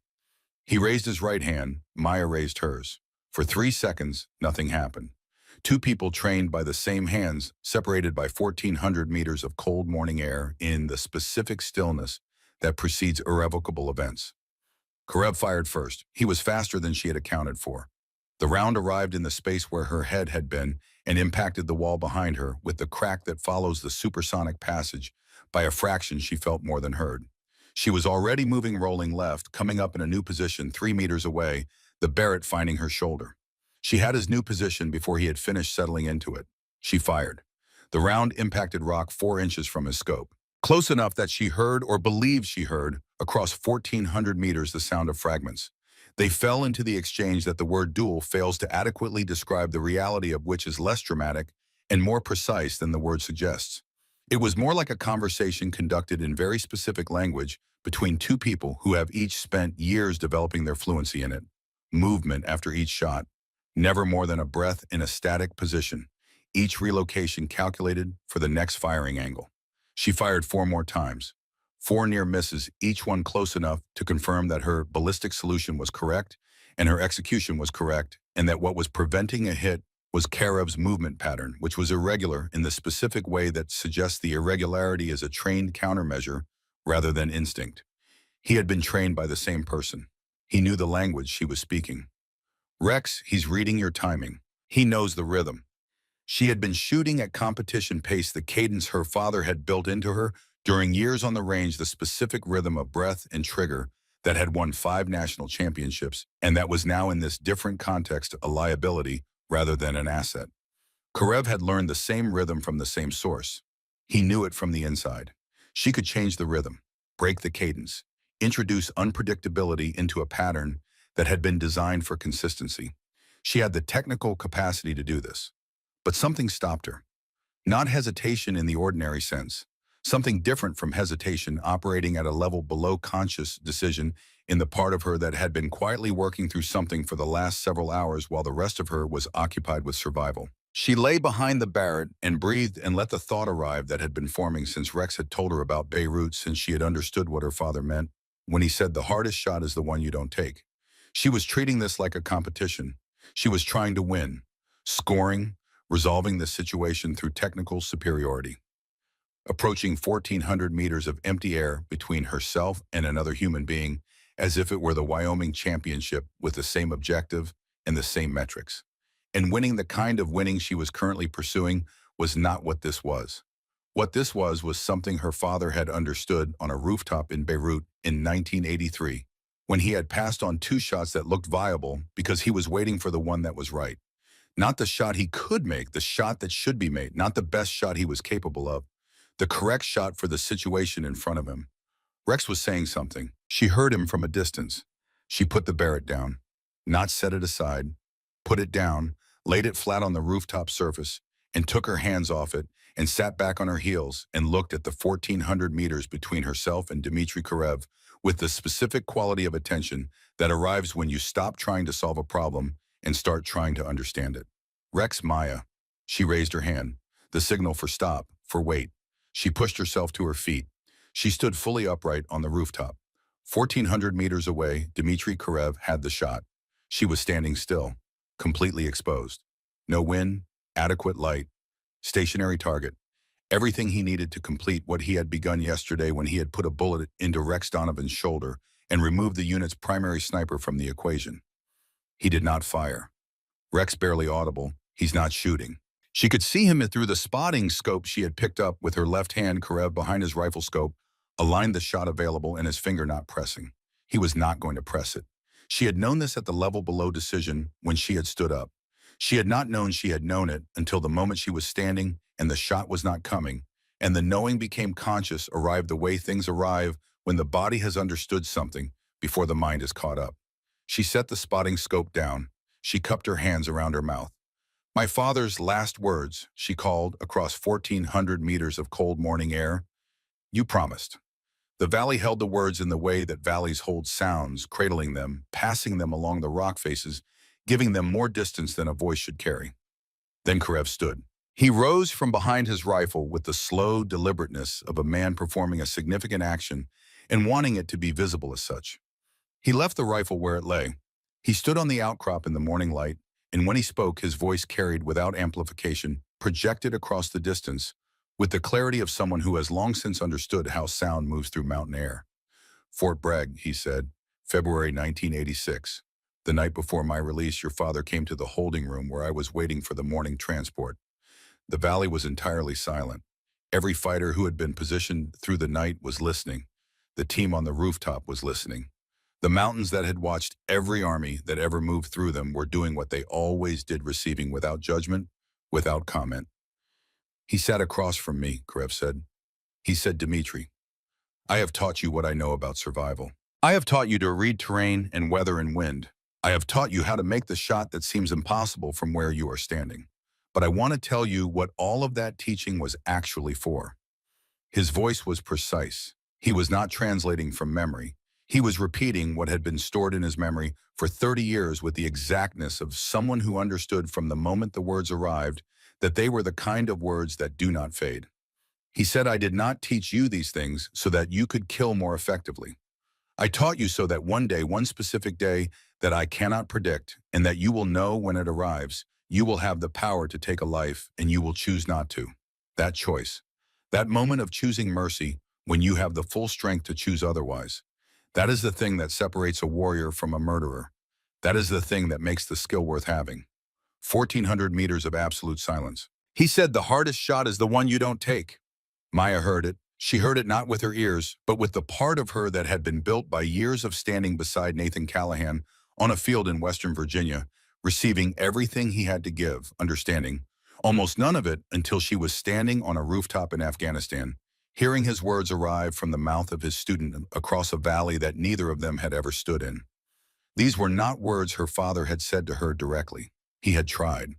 He raised his right hand, Maya raised hers. For 3 seconds, nothing happened. Two people trained by the same hands, separated by 1,400 meters of cold morning air in the specific stillness that precedes irrevocable events. Karev fired first. He was faster than she had accounted for. The round arrived in the space where her head had been and impacted the wall behind her with the crack that follows the supersonic passage. By a fraction, she felt more than heard. She was already moving, rolling left, coming up in a new position 3 meters away, the Barrett finding her shoulder. She had his new position before he had finished settling into it. She fired. The round impacted rock 4 inches from his scope, close enough that she heard, or believed she heard, across 1,400 meters the sound of fragments. They fell into the exchange that the word duel fails to adequately describe, the reality of which is less dramatic and more precise than the word suggests. It was more like a conversation conducted in very specific language between two people who have each spent years developing their fluency in it. Movement after each shot, never more than a breath in a static position, each relocation calculated for the next firing angle. She fired 4 more times. 4 near misses, each one close enough to confirm that her ballistic solution was correct and her execution was correct, and that what was preventing a hit was Karev's movement pattern, which was irregular in the specific way that suggests the irregularity is a trained countermeasure rather than instinct. He had been trained by the same person. He knew the language she was speaking. "Rex, he's reading your timing. He knows the rhythm." She had been shooting at competition pace, the cadence her father had built into her during years on the range, the specific rhythm of breath and trigger that had won 5 national championships, and that was now in this different context a liability rather than an asset. Karev had learned the same rhythm from the same source. He knew it from the inside. She could change the rhythm, break the cadence, introduce unpredictability into a pattern that had been designed for consistency. She had the technical capacity to do this. But something stopped her. Not hesitation in the ordinary sense. Something different from hesitation operating at a level below conscious decision in the part of her that had been quietly working through something for the last several hours while the rest of her was occupied with survival. She lay behind the Barrett and breathed and let the thought arrive that had been forming since Rex had told her about Beirut, since she had understood what her father meant when he said the hardest shot is the one you don't take. She was treating this like a competition. She was trying to win, scoring, resolving the situation through technical superiority. Approaching 1,400 meters of empty air between herself and another human being, as if it were the Wyoming Championship with the same objective and the same metrics. And winning the kind of winning she was currently pursuing was not what this was. What this was something her father had understood on a rooftop in Beirut in 1983, when he had passed on two shots that looked viable because he was waiting for the one that was right. Not the shot he could make, the shot that should be made, not the best shot he was capable of, the correct shot for the situation in front of him. Rex was saying something. She heard him from a distance. She put the Barrett down, not set it aside, put it down, laid it flat on the rooftop surface, and took her hands off it and sat back on her heels and looked at the 1,400 meters between herself and Dmitry Karev with the specific quality of attention that arrives when you stop trying to solve a problem and start trying to understand it. Rex, Maya. She raised her hand, the signal for stop, for wait. She pushed herself to her feet. She stood fully upright on the rooftop. 1,400 meters away, Dmitry Karev had the shot. She was standing still, completely exposed. No wind, adequate light, stationary target. Everything he needed to complete what he had begun yesterday when he had put a bullet into Rex Donovan's shoulder and removed the unit's primary sniper from the equation. He did not fire. Rex barely audible. He's not shooting. She could see him through the spotting scope she had picked up with her left hand. Karev, behind his rifle scope, aligned the shot available and his finger not pressing. He was not going to press it. She had known this at the level below decision when she had stood up. She had not known she had known it until the moment she was standing and the shot was not coming, and the knowing became conscious arrived the way things arrive when the body has understood something before the mind is caught up. She set the spotting scope down. She cupped her hands around her mouth. My father's last words, she called across 1,400 meters of cold morning air. You promised. The valley held the words in the way that valleys hold sounds, cradling them, passing them along the rock faces, giving them more distance than a voice should carry. Then Karev stood. He rose from behind his rifle with the slow deliberateness of a man performing a significant action and wanting it to be visible as such. He left the rifle where it lay. He stood on the outcrop in the morning light, and when he spoke, his voice carried without amplification, projected across the distance, with the clarity of someone who has long since understood how sound moves through mountain air. Fort Bragg, he said, February 1986. The night before my release, your father came to the holding room where I was waiting for the morning transport. The valley was entirely silent. Every fighter who had been positioned through the night was listening. The team on the rooftop was listening. The mountains that had watched every army that ever moved through them were doing what they always did, receiving without judgment, without comment. He sat across from me, Karev said. He said, Dmitry, I have taught you what I know about survival. I have taught you to read terrain and weather and wind. I have taught you how to make the shot that seems impossible from where you are standing. But I want to tell you what all of that teaching was actually for. His voice was precise. He was not translating from memory. He was repeating what had been stored in his memory for 30 years with the exactness of someone who understood from the moment the words arrived that they were the kind of words that do not fade. He said, I did not teach you these things so that you could kill more effectively. I taught you so that one day, one specific day that I cannot predict, and that you will know when it arrives, you will have the power to take a life and you will choose not to. That choice, that moment of choosing mercy when you have the full strength to choose otherwise. That is the thing that separates a warrior from a murderer. That is the thing that makes the skill worth having. 1,400 meters of absolute silence. He said the hardest shot is the one you don't take. Maya heard it. She heard it not with her ears, but with the part of her that had been built by years of standing beside Nathan Callahan on a field in Western Virginia, receiving everything he had to give, understanding almost none of it until she was standing on a rooftop in Afghanistan, hearing his words arrive from the mouth of his student across a valley that neither of them had ever stood in. These were not words her father had said to her directly. He had tried.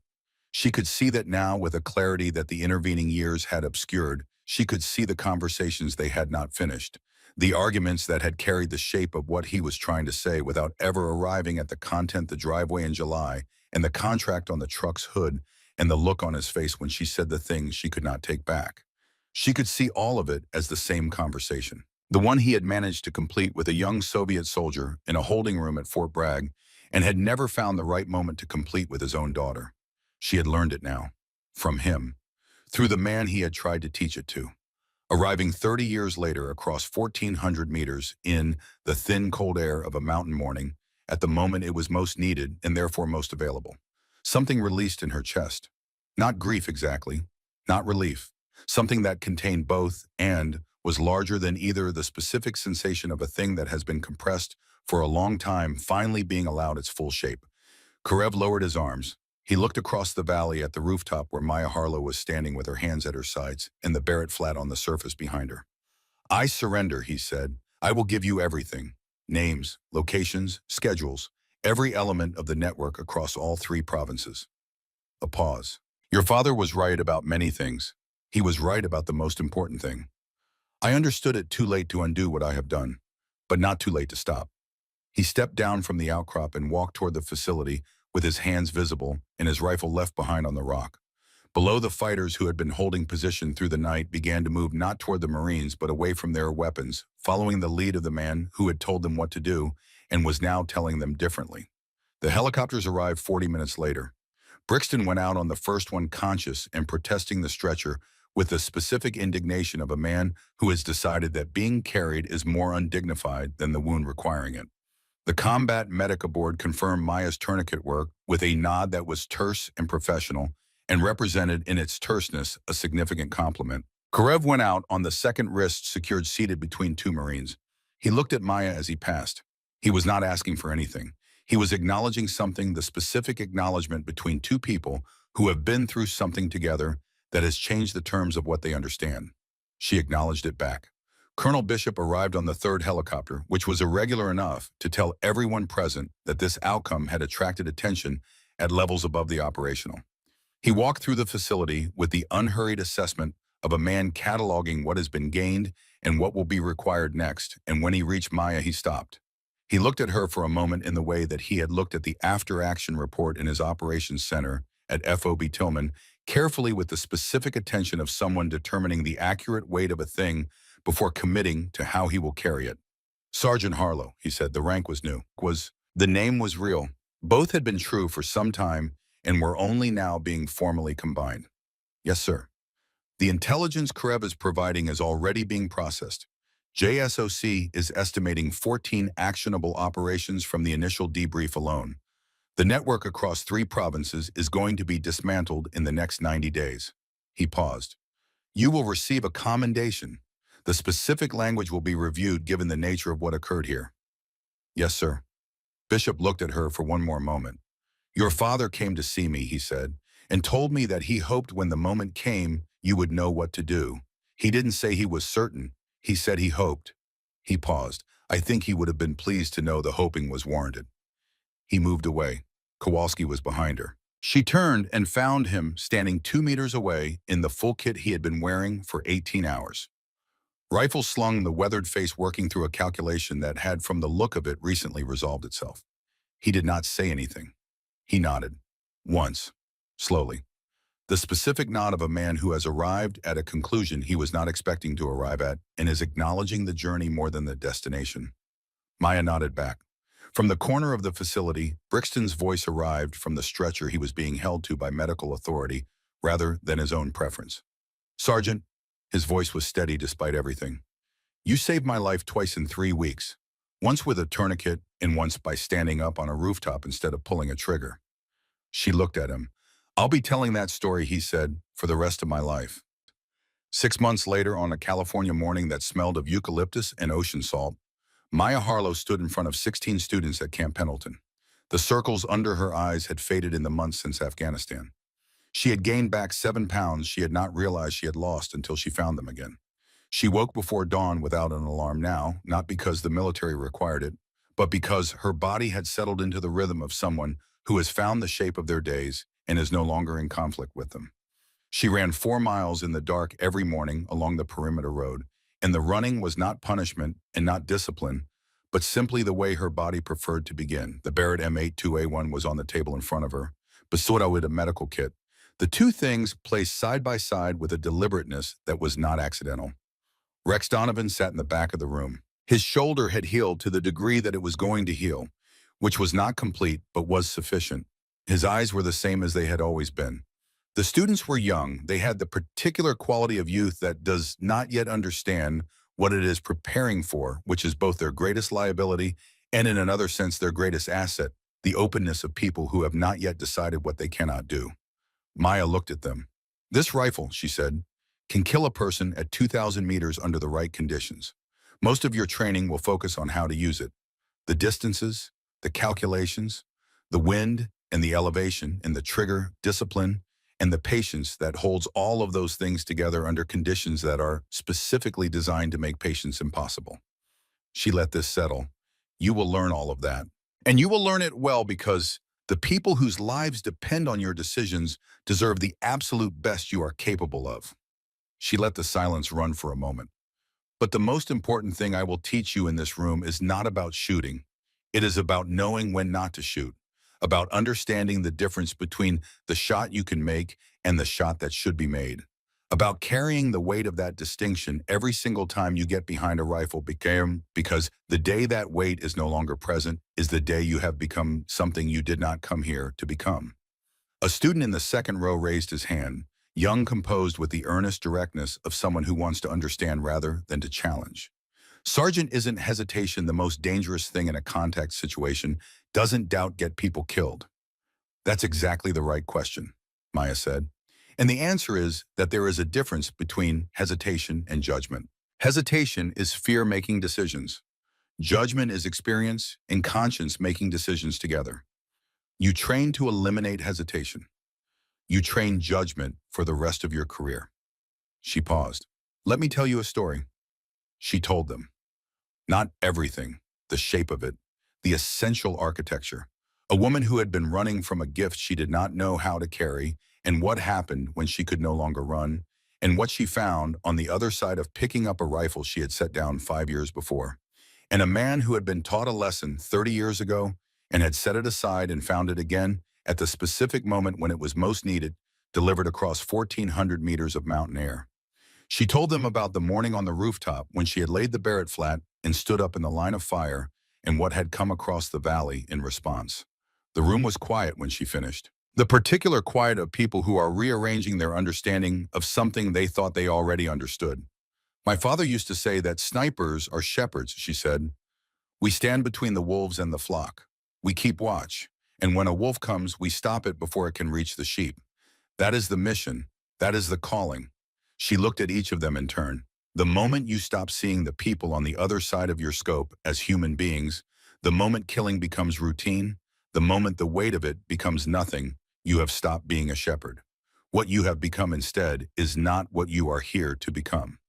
She could see that now with a clarity that the intervening years had obscured. She could see the conversations they had not finished, the arguments that had carried the shape of what he was trying to say without ever arriving at the content, the driveway in July, and the contract on the truck's hood, and the look on his face when she said the things she could not take back. She could see all of it as the same conversation, the one he had managed to complete with a young Soviet soldier in a holding room at Fort Bragg, and had never found the right moment to complete with his own daughter. She had learned it now, from him, through the man he had tried to teach it to. Arriving 30 years later across 1,400 meters in the thin cold air of a mountain morning, at the moment it was most needed and therefore most available. Something released in her chest. Not grief exactly, not relief. Something that contained both and was larger than either, the specific sensation of a thing that has been compressed for a long time finally being allowed its full shape. Karev lowered his arms. He looked across the valley at the rooftop where Maya Harlow was standing with her hands at her sides and the Barrett flat on the surface behind her. "I surrender," he said. "I will give you everything. Names, locations, schedules, every element of the network across all three provinces." A pause. "Your father was right about many things. He was right about the most important thing. I understood it too late to undo what I have done, but not too late to stop." He stepped down from the outcrop and walked toward the facility with his hands visible and his rifle left behind on the rock. Below, the fighters who had been holding position through the night began to move not toward the Marines but away from their weapons, following the lead of the man who had told them what to do and was now telling them differently. The helicopters arrived 40 minutes later. Brixton went out on the first one, conscious and protesting the stretcher with the specific indignation of a man who has decided that being carried is more undignified than the wound requiring it. The combat medic aboard confirmed Maya's tourniquet work with a nod that was terse and professional, and represented in its terseness a significant compliment. Karev went out on the second wrist secured seated between two Marines. He looked at Maya as he passed. He was not asking for anything. He was acknowledging something, the specific acknowledgement between two people who have been through something together that has changed the terms of what they understand. She acknowledged it back. Colonel Bishop arrived on the third helicopter, which was irregular enough to tell everyone present that this outcome had attracted attention at levels above the operational. He walked through the facility with the unhurried assessment of a man cataloging what has been gained and what will be required next, and when he reached Maya, he stopped. He looked at her for a moment in the way that he had looked at the after-action report in his operations center at FOB Tillman, carefully with the specific attention of someone determining the accurate weight of a thing before committing to how he will carry it. "Sergeant Harlow," he said. The rank was new. The name was real. Both had been true for some time and were only now being formally combined. "Yes, sir." "The intelligence Karev is providing is already being processed. JSOC is estimating 14 actionable operations from the initial debrief alone. The network across three provinces is going to be dismantled in the next 90 days. He paused. "You will receive a commendation. The specific language will be reviewed given the nature of what occurred here." "Yes, sir." Bishop looked at her for one more moment. "Your father came to see me," he said, "and told me that he hoped when the moment came, you would know what to do. He didn't say he was certain. He said he hoped." He paused. "I think he would have been pleased to know the hoping was warranted." He moved away. Kowalski was behind her. She turned and found him standing 2 meters away in the full kit he had been wearing for 18 hours. Rifle slung, the weathered face working through a calculation that had, from the look of it, recently resolved itself. He did not say anything. He nodded. Once. Slowly. The specific nod of a man who has arrived at a conclusion he was not expecting to arrive at and is acknowledging the journey more than the destination. Maya nodded back. From the corner of the facility, Brixton's voice arrived from the stretcher he was being held to by medical authority rather than his own preference. "Sergeant," his voice was steady despite everything, "you saved my life twice in 3 weeks. Once with a tourniquet and once by standing up on a rooftop instead of pulling a trigger." She looked at him. "I'll be telling that story," he said, "for the rest of my life." 6 months later, on a California morning that smelled of eucalyptus and ocean salt, Maya Harlow stood in front of 16 students at Camp Pendleton. The circles under her eyes had faded in the months since Afghanistan. She had gained back 7 pounds she had not realized she had lost until she found them again. She woke before dawn without an alarm now, not because the military required it, but because her body had settled into the rhythm of someone who has found the shape of their days and is no longer in conflict with them. She ran 4 miles in the dark every morning along the perimeter road, and the running was not punishment and not discipline, but simply the way her body preferred to begin. The Barrett M82A1 was on the table in front of her, Basura with a medical kit. The two things placed side by side with a deliberateness that was not accidental. Rex Donovan sat in the back of the room. His shoulder had healed to the degree that it was going to heal, which was not complete but was sufficient. His eyes were the same as they had always been. The students were young. They had the particular quality of youth that does not yet understand what it is preparing for, which is both their greatest liability and in another sense their greatest asset, the openness of people who have not yet decided what they cannot do. Maya looked at them. "This rifle," she said, "can kill a person at 2,000 meters under the right conditions. Most of your training will focus on how to use it. The distances, the calculations, the wind and the elevation and the trigger, discipline, and the patience that holds all of those things together under conditions that are specifically designed to make patience impossible." She let this settle. "You will learn all of that. And you will learn it well because the people whose lives depend on your decisions deserve the absolute best you are capable of." She let the silence run for a moment. "But the most important thing I will teach you in this room is not about shooting. It is about knowing when not to shoot, about understanding the difference between the shot you can make and the shot that should be made, about carrying the weight of that distinction every single time you get behind a rifle because the day that weight is no longer present is the day you have become something you did not come here to become." A student in the second row raised his hand, young, composed with the earnest directness of someone who wants to understand rather than to challenge. "Sergeant, isn't hesitation the most dangerous thing in a contact situation? Doesn't doubt get people killed?" "That's exactly the right question," Maya said. "And the answer is that there is a difference between hesitation and judgment. Hesitation is fear making decisions. Judgment is experience and conscience making decisions together. You train to eliminate hesitation. You train judgment for the rest of your career." She paused. "Let me tell you a story." She told them. Not everything, the shape of it, the essential architecture. A woman who had been running from a gift she did not know how to carry, and what happened when she could no longer run, and what she found on the other side of picking up a rifle she had set down 5 years before. And a man who had been taught a lesson 30 years ago and had set it aside and found it again at the specific moment when it was most needed, delivered across 1,400 meters of mountain air. She told them about the morning on the rooftop when she had laid the Barrett flat and stood up in the line of fire and what had come across the valley in response. The room was quiet when she finished. The particular quiet of people who are rearranging their understanding of something they thought they already understood. "My father used to say that snipers are shepherds," she said. "We stand between the wolves and the flock. We keep watch, and when a wolf comes, we stop it before it can reach the sheep. That is the mission. That is the calling." She looked at each of them in turn. "The moment you stop seeing the people on the other side of your scope as human beings, the moment killing becomes routine, the moment the weight of it becomes nothing, you have stopped being a shepherd. What you have become instead is not what you are here to become."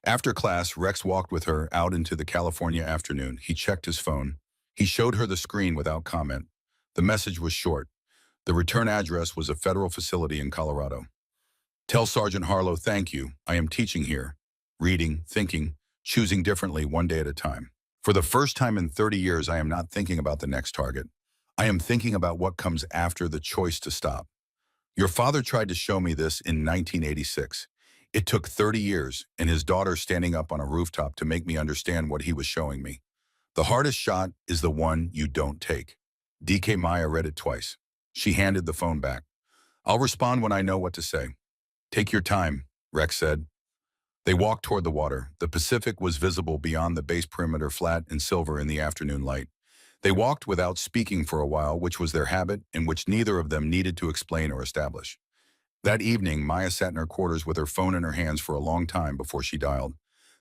After class, Rex walked with her out into the California afternoon. He checked his phone. He showed her the screen without comment. The message was short. The return address was a federal facility in Colorado. "Tell Sergeant Harlow thank you. I am teaching here. Reading, thinking, choosing differently one day at a time. For the first time in 30 years, I am not thinking about the next target. I am thinking about what comes after the choice to stop. Your father tried to show me this in 1986. It took 30 years and his daughter standing up on a rooftop to make me understand what he was showing me. The hardest shot is the one you don't take." DK Maya read it twice. She handed the phone back. "I'll respond when I know what to say." "Take your time," Rex said. They walked toward the water. The Pacific was visible beyond the base perimeter, flat and silver in the afternoon light. They walked without speaking for a while, which was their habit and which neither of them needed to explain or establish. That evening, Maya sat in her quarters with her phone in her hands for a long time before she dialed.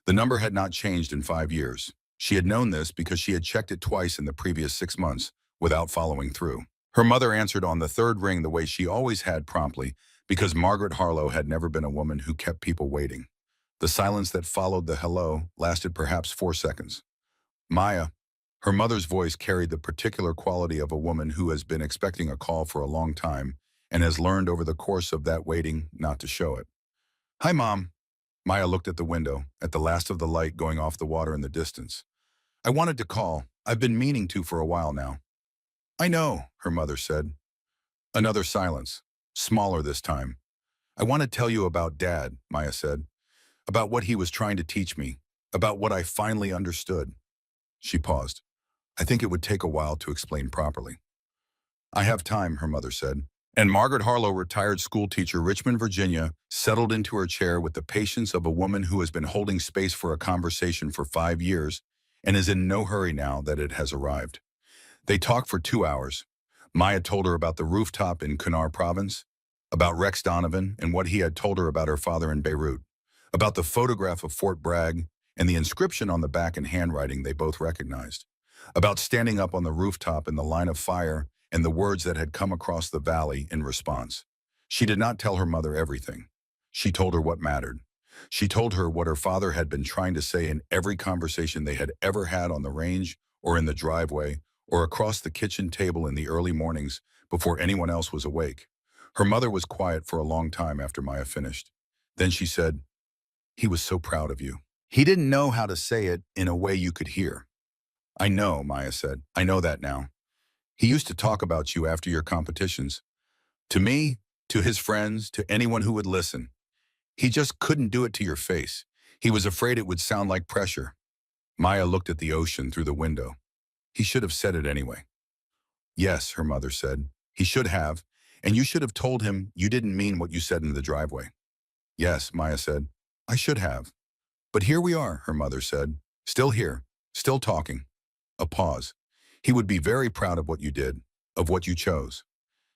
The number had not changed in 5 years. She had known this because she had checked it twice in the previous 6 months without following through. Her mother answered on the third ring the way she always had, promptly, because Margaret Harlow had never been a woman who kept people waiting. The silence that followed the hello lasted perhaps 4 seconds. "Maya." Her mother's voice carried the particular quality of a woman who has been expecting a call for a long time and has learned over the course of that waiting not to show it. Hi, Mom. Maya looked at the window, at the last of the light going off the water in the distance. I wanted to call. I've been meaning to for a while now. I know, her mother said. Another silence, smaller this time. I want to tell you about Dad, Maya said, about what he was trying to teach me, about what I finally understood. She paused. I think it would take a while to explain properly. I have time, her mother said. And Margaret Harlow, retired schoolteacher, Richmond, Virginia, settled into her chair with the patience of a woman who has been holding space for a conversation for 5 years and is in no hurry now that it has arrived. They talked for 2 hours. Maya told her about the rooftop in Kunar province, about Rex Donovan and what he had told her about her father in Beirut, about the photograph of Fort Bragg and the inscription on the back in handwriting they both recognized, about standing up on the rooftop in the line of fire and the words that had come across the valley in response. She did not tell her mother everything. She told her what mattered. She told her what her father had been trying to say in every conversation they had ever had on the range or in the driveway or across the kitchen table in the early mornings before anyone else was awake. Her mother was quiet for a long time after Maya finished. Then she said, "He was so proud of you." He didn't know how to say it in a way you could hear. I know, Maya said. I know that now. He used to talk about you after your competitions. To me, to his friends, to anyone who would listen. He just couldn't do it to your face. He was afraid it would sound like pressure. Maya looked at the ocean through the window. He should have said it anyway. Yes, her mother said. He should have, and you should have told him you didn't mean what you said in the driveway. Yes, Maya said. I should have. But here we are, her mother said. Still here, still talking. A pause. He would be very proud of what you did, of what you chose.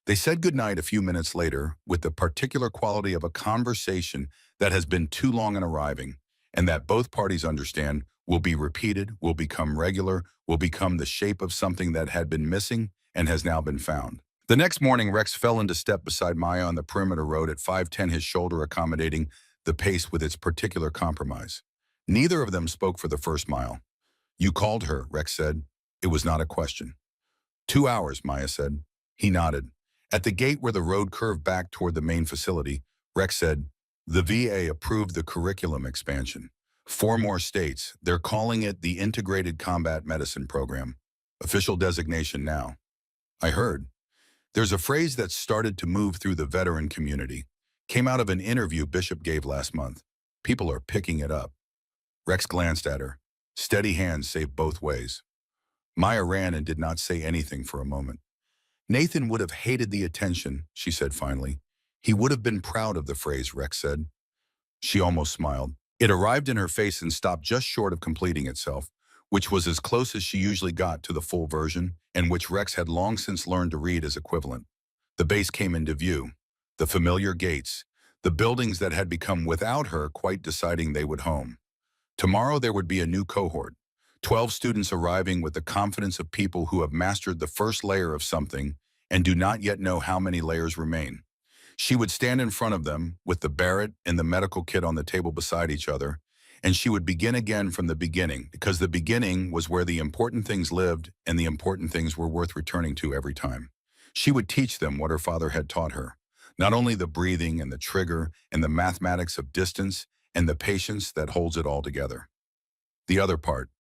They said goodnight a few minutes later with the particular quality of a conversation that has been too long in arriving, and that both parties understand will be repeated, will become regular, will become the shape of something that had been missing and has now been found. The next morning, Rex fell into step beside Maya on the perimeter road at 5:10, his shoulder accommodating the pace with its particular compromise. Neither of them spoke for the first mile. You called her, Rex said. It was not a question. 2 hours, Maya said. He nodded. At the gate where the road curved back toward the main facility, Rex said, the VA approved the curriculum expansion. 4 more states. They're calling it the Integrated Combat Medicine Program. Official designation now. I heard. There's a phrase that started to move through the veteran community. Came out of an interview Bishop gave last month. People are picking it up. Rex glanced at her. Steady hands saved both ways. Maya ran and did not say anything for a moment. Nathan would have hated the attention, she said finally. He would have been proud of the phrase, Rex said. She almost smiled. It arrived in her face and stopped just short of completing itself, which was as close as she usually got to the full version, and which Rex had long since learned to read as equivalent. The base came into view. The familiar gates. The buildings that had become without her quite deciding they would home. Tomorrow there would be a new cohort. 12 students arriving with the confidence of people who have mastered the first layer of something and do not yet know how many layers remain. She would stand in front of them with the Barrett and the medical kit on the table beside each other, and she would begin again from the beginning, because the beginning was where the important things lived and the important things were worth returning to every time. She would teach them what her father had taught her, not only the breathing and the trigger and the mathematics of distance and the patience that holds it all together. The other part,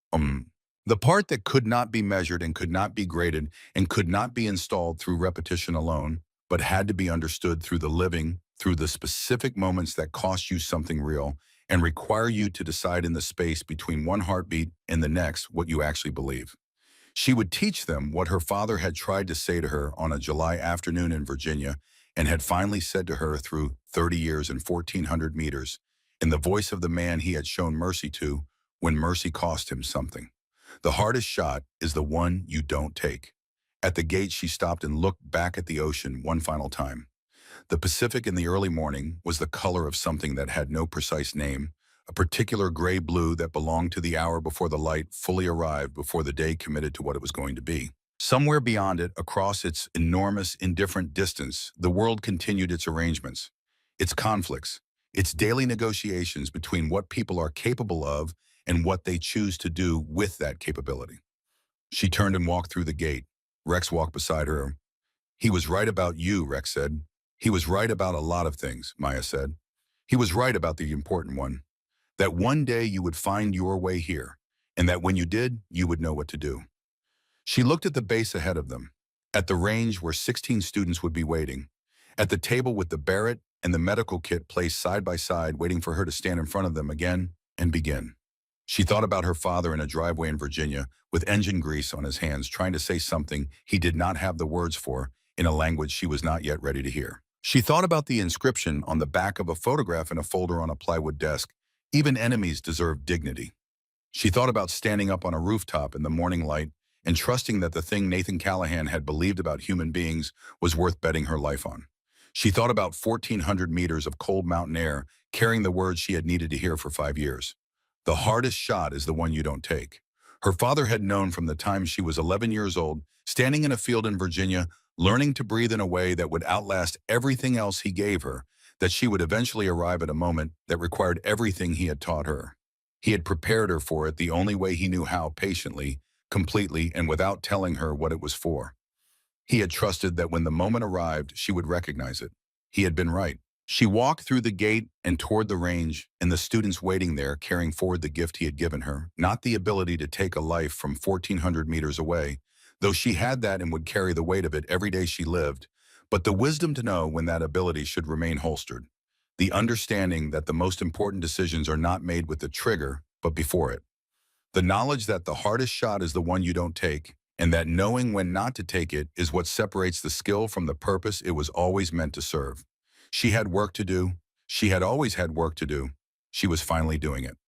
the part that could not be measured and could not be graded and could not be installed through repetition alone, but had to be understood through the living, through the specific moments that cost you something real and require you to decide in the space between one heartbeat and the next what you actually believe. She would teach them what her father had tried to say to her on a July afternoon in Virginia and had finally said to her through 30 years and 1,400 meters, in the voice of the man he had shown mercy to when mercy cost him something. The hardest shot is the one you don't take. At the gate, she stopped and looked back at the ocean one final time. The Pacific in the early morning was the color of something that had no precise name, a particular gray blue that belonged to the hour before the light fully arrived, before the day committed to what it was going to be. Somewhere beyond it, across its enormous, indifferent distance, the world continued its arrangements, its conflicts, its daily negotiations between what people are capable of and what they choose to do with that capability. She turned and walked through the gate. Rex walked beside her. He was right about you, Rex said. He was right about a lot of things, Maya said. He was right about the important one, that one day you would find your way here, and that when you did, you would know what to do. She looked at the base ahead of them, at the range where 16 students would be waiting, at the table with the Barrett and the medical kit placed side by side waiting for her to stand in front of them again and begin. She thought about her father in a driveway in Virginia with engine grease on his hands trying to say something he did not have the words for in a language she was not yet ready to hear. She thought about the inscription on the back of a photograph in a folder on a plywood desk, "Even enemies deserve dignity." She thought about standing up on a rooftop in the morning light and trusting that the thing Nathan Callahan had believed about human beings was worth betting her life on. She thought about 1,400 meters of cold mountain air carrying the words she had needed to hear for 5 years. The hardest shot is the one you don't take. Her father had known from the time she was 11 years old, standing in a field in Virginia, learning to breathe in a way that would outlast everything else he gave her, that she would eventually arrive at a moment that required everything he had taught her. He had prepared her for it the only way he knew how, patiently, completely, and without telling her what it was for. He had trusted that when the moment arrived, she would recognize it. He had been right. She walked through the gate and toward the range, and the students waiting there carrying forward the gift he had given her, not the ability to take a life from 1,400 meters away, though she had that and would carry the weight of it every day she lived, but the wisdom to know when that ability should remain holstered. The understanding that the most important decisions are not made with the trigger, but before it. The knowledge that the hardest shot is the one you don't take, and that knowing when not to take it is what separates the skill from the purpose it was always meant to serve. She had work to do. She had always had work to do. She was finally doing it.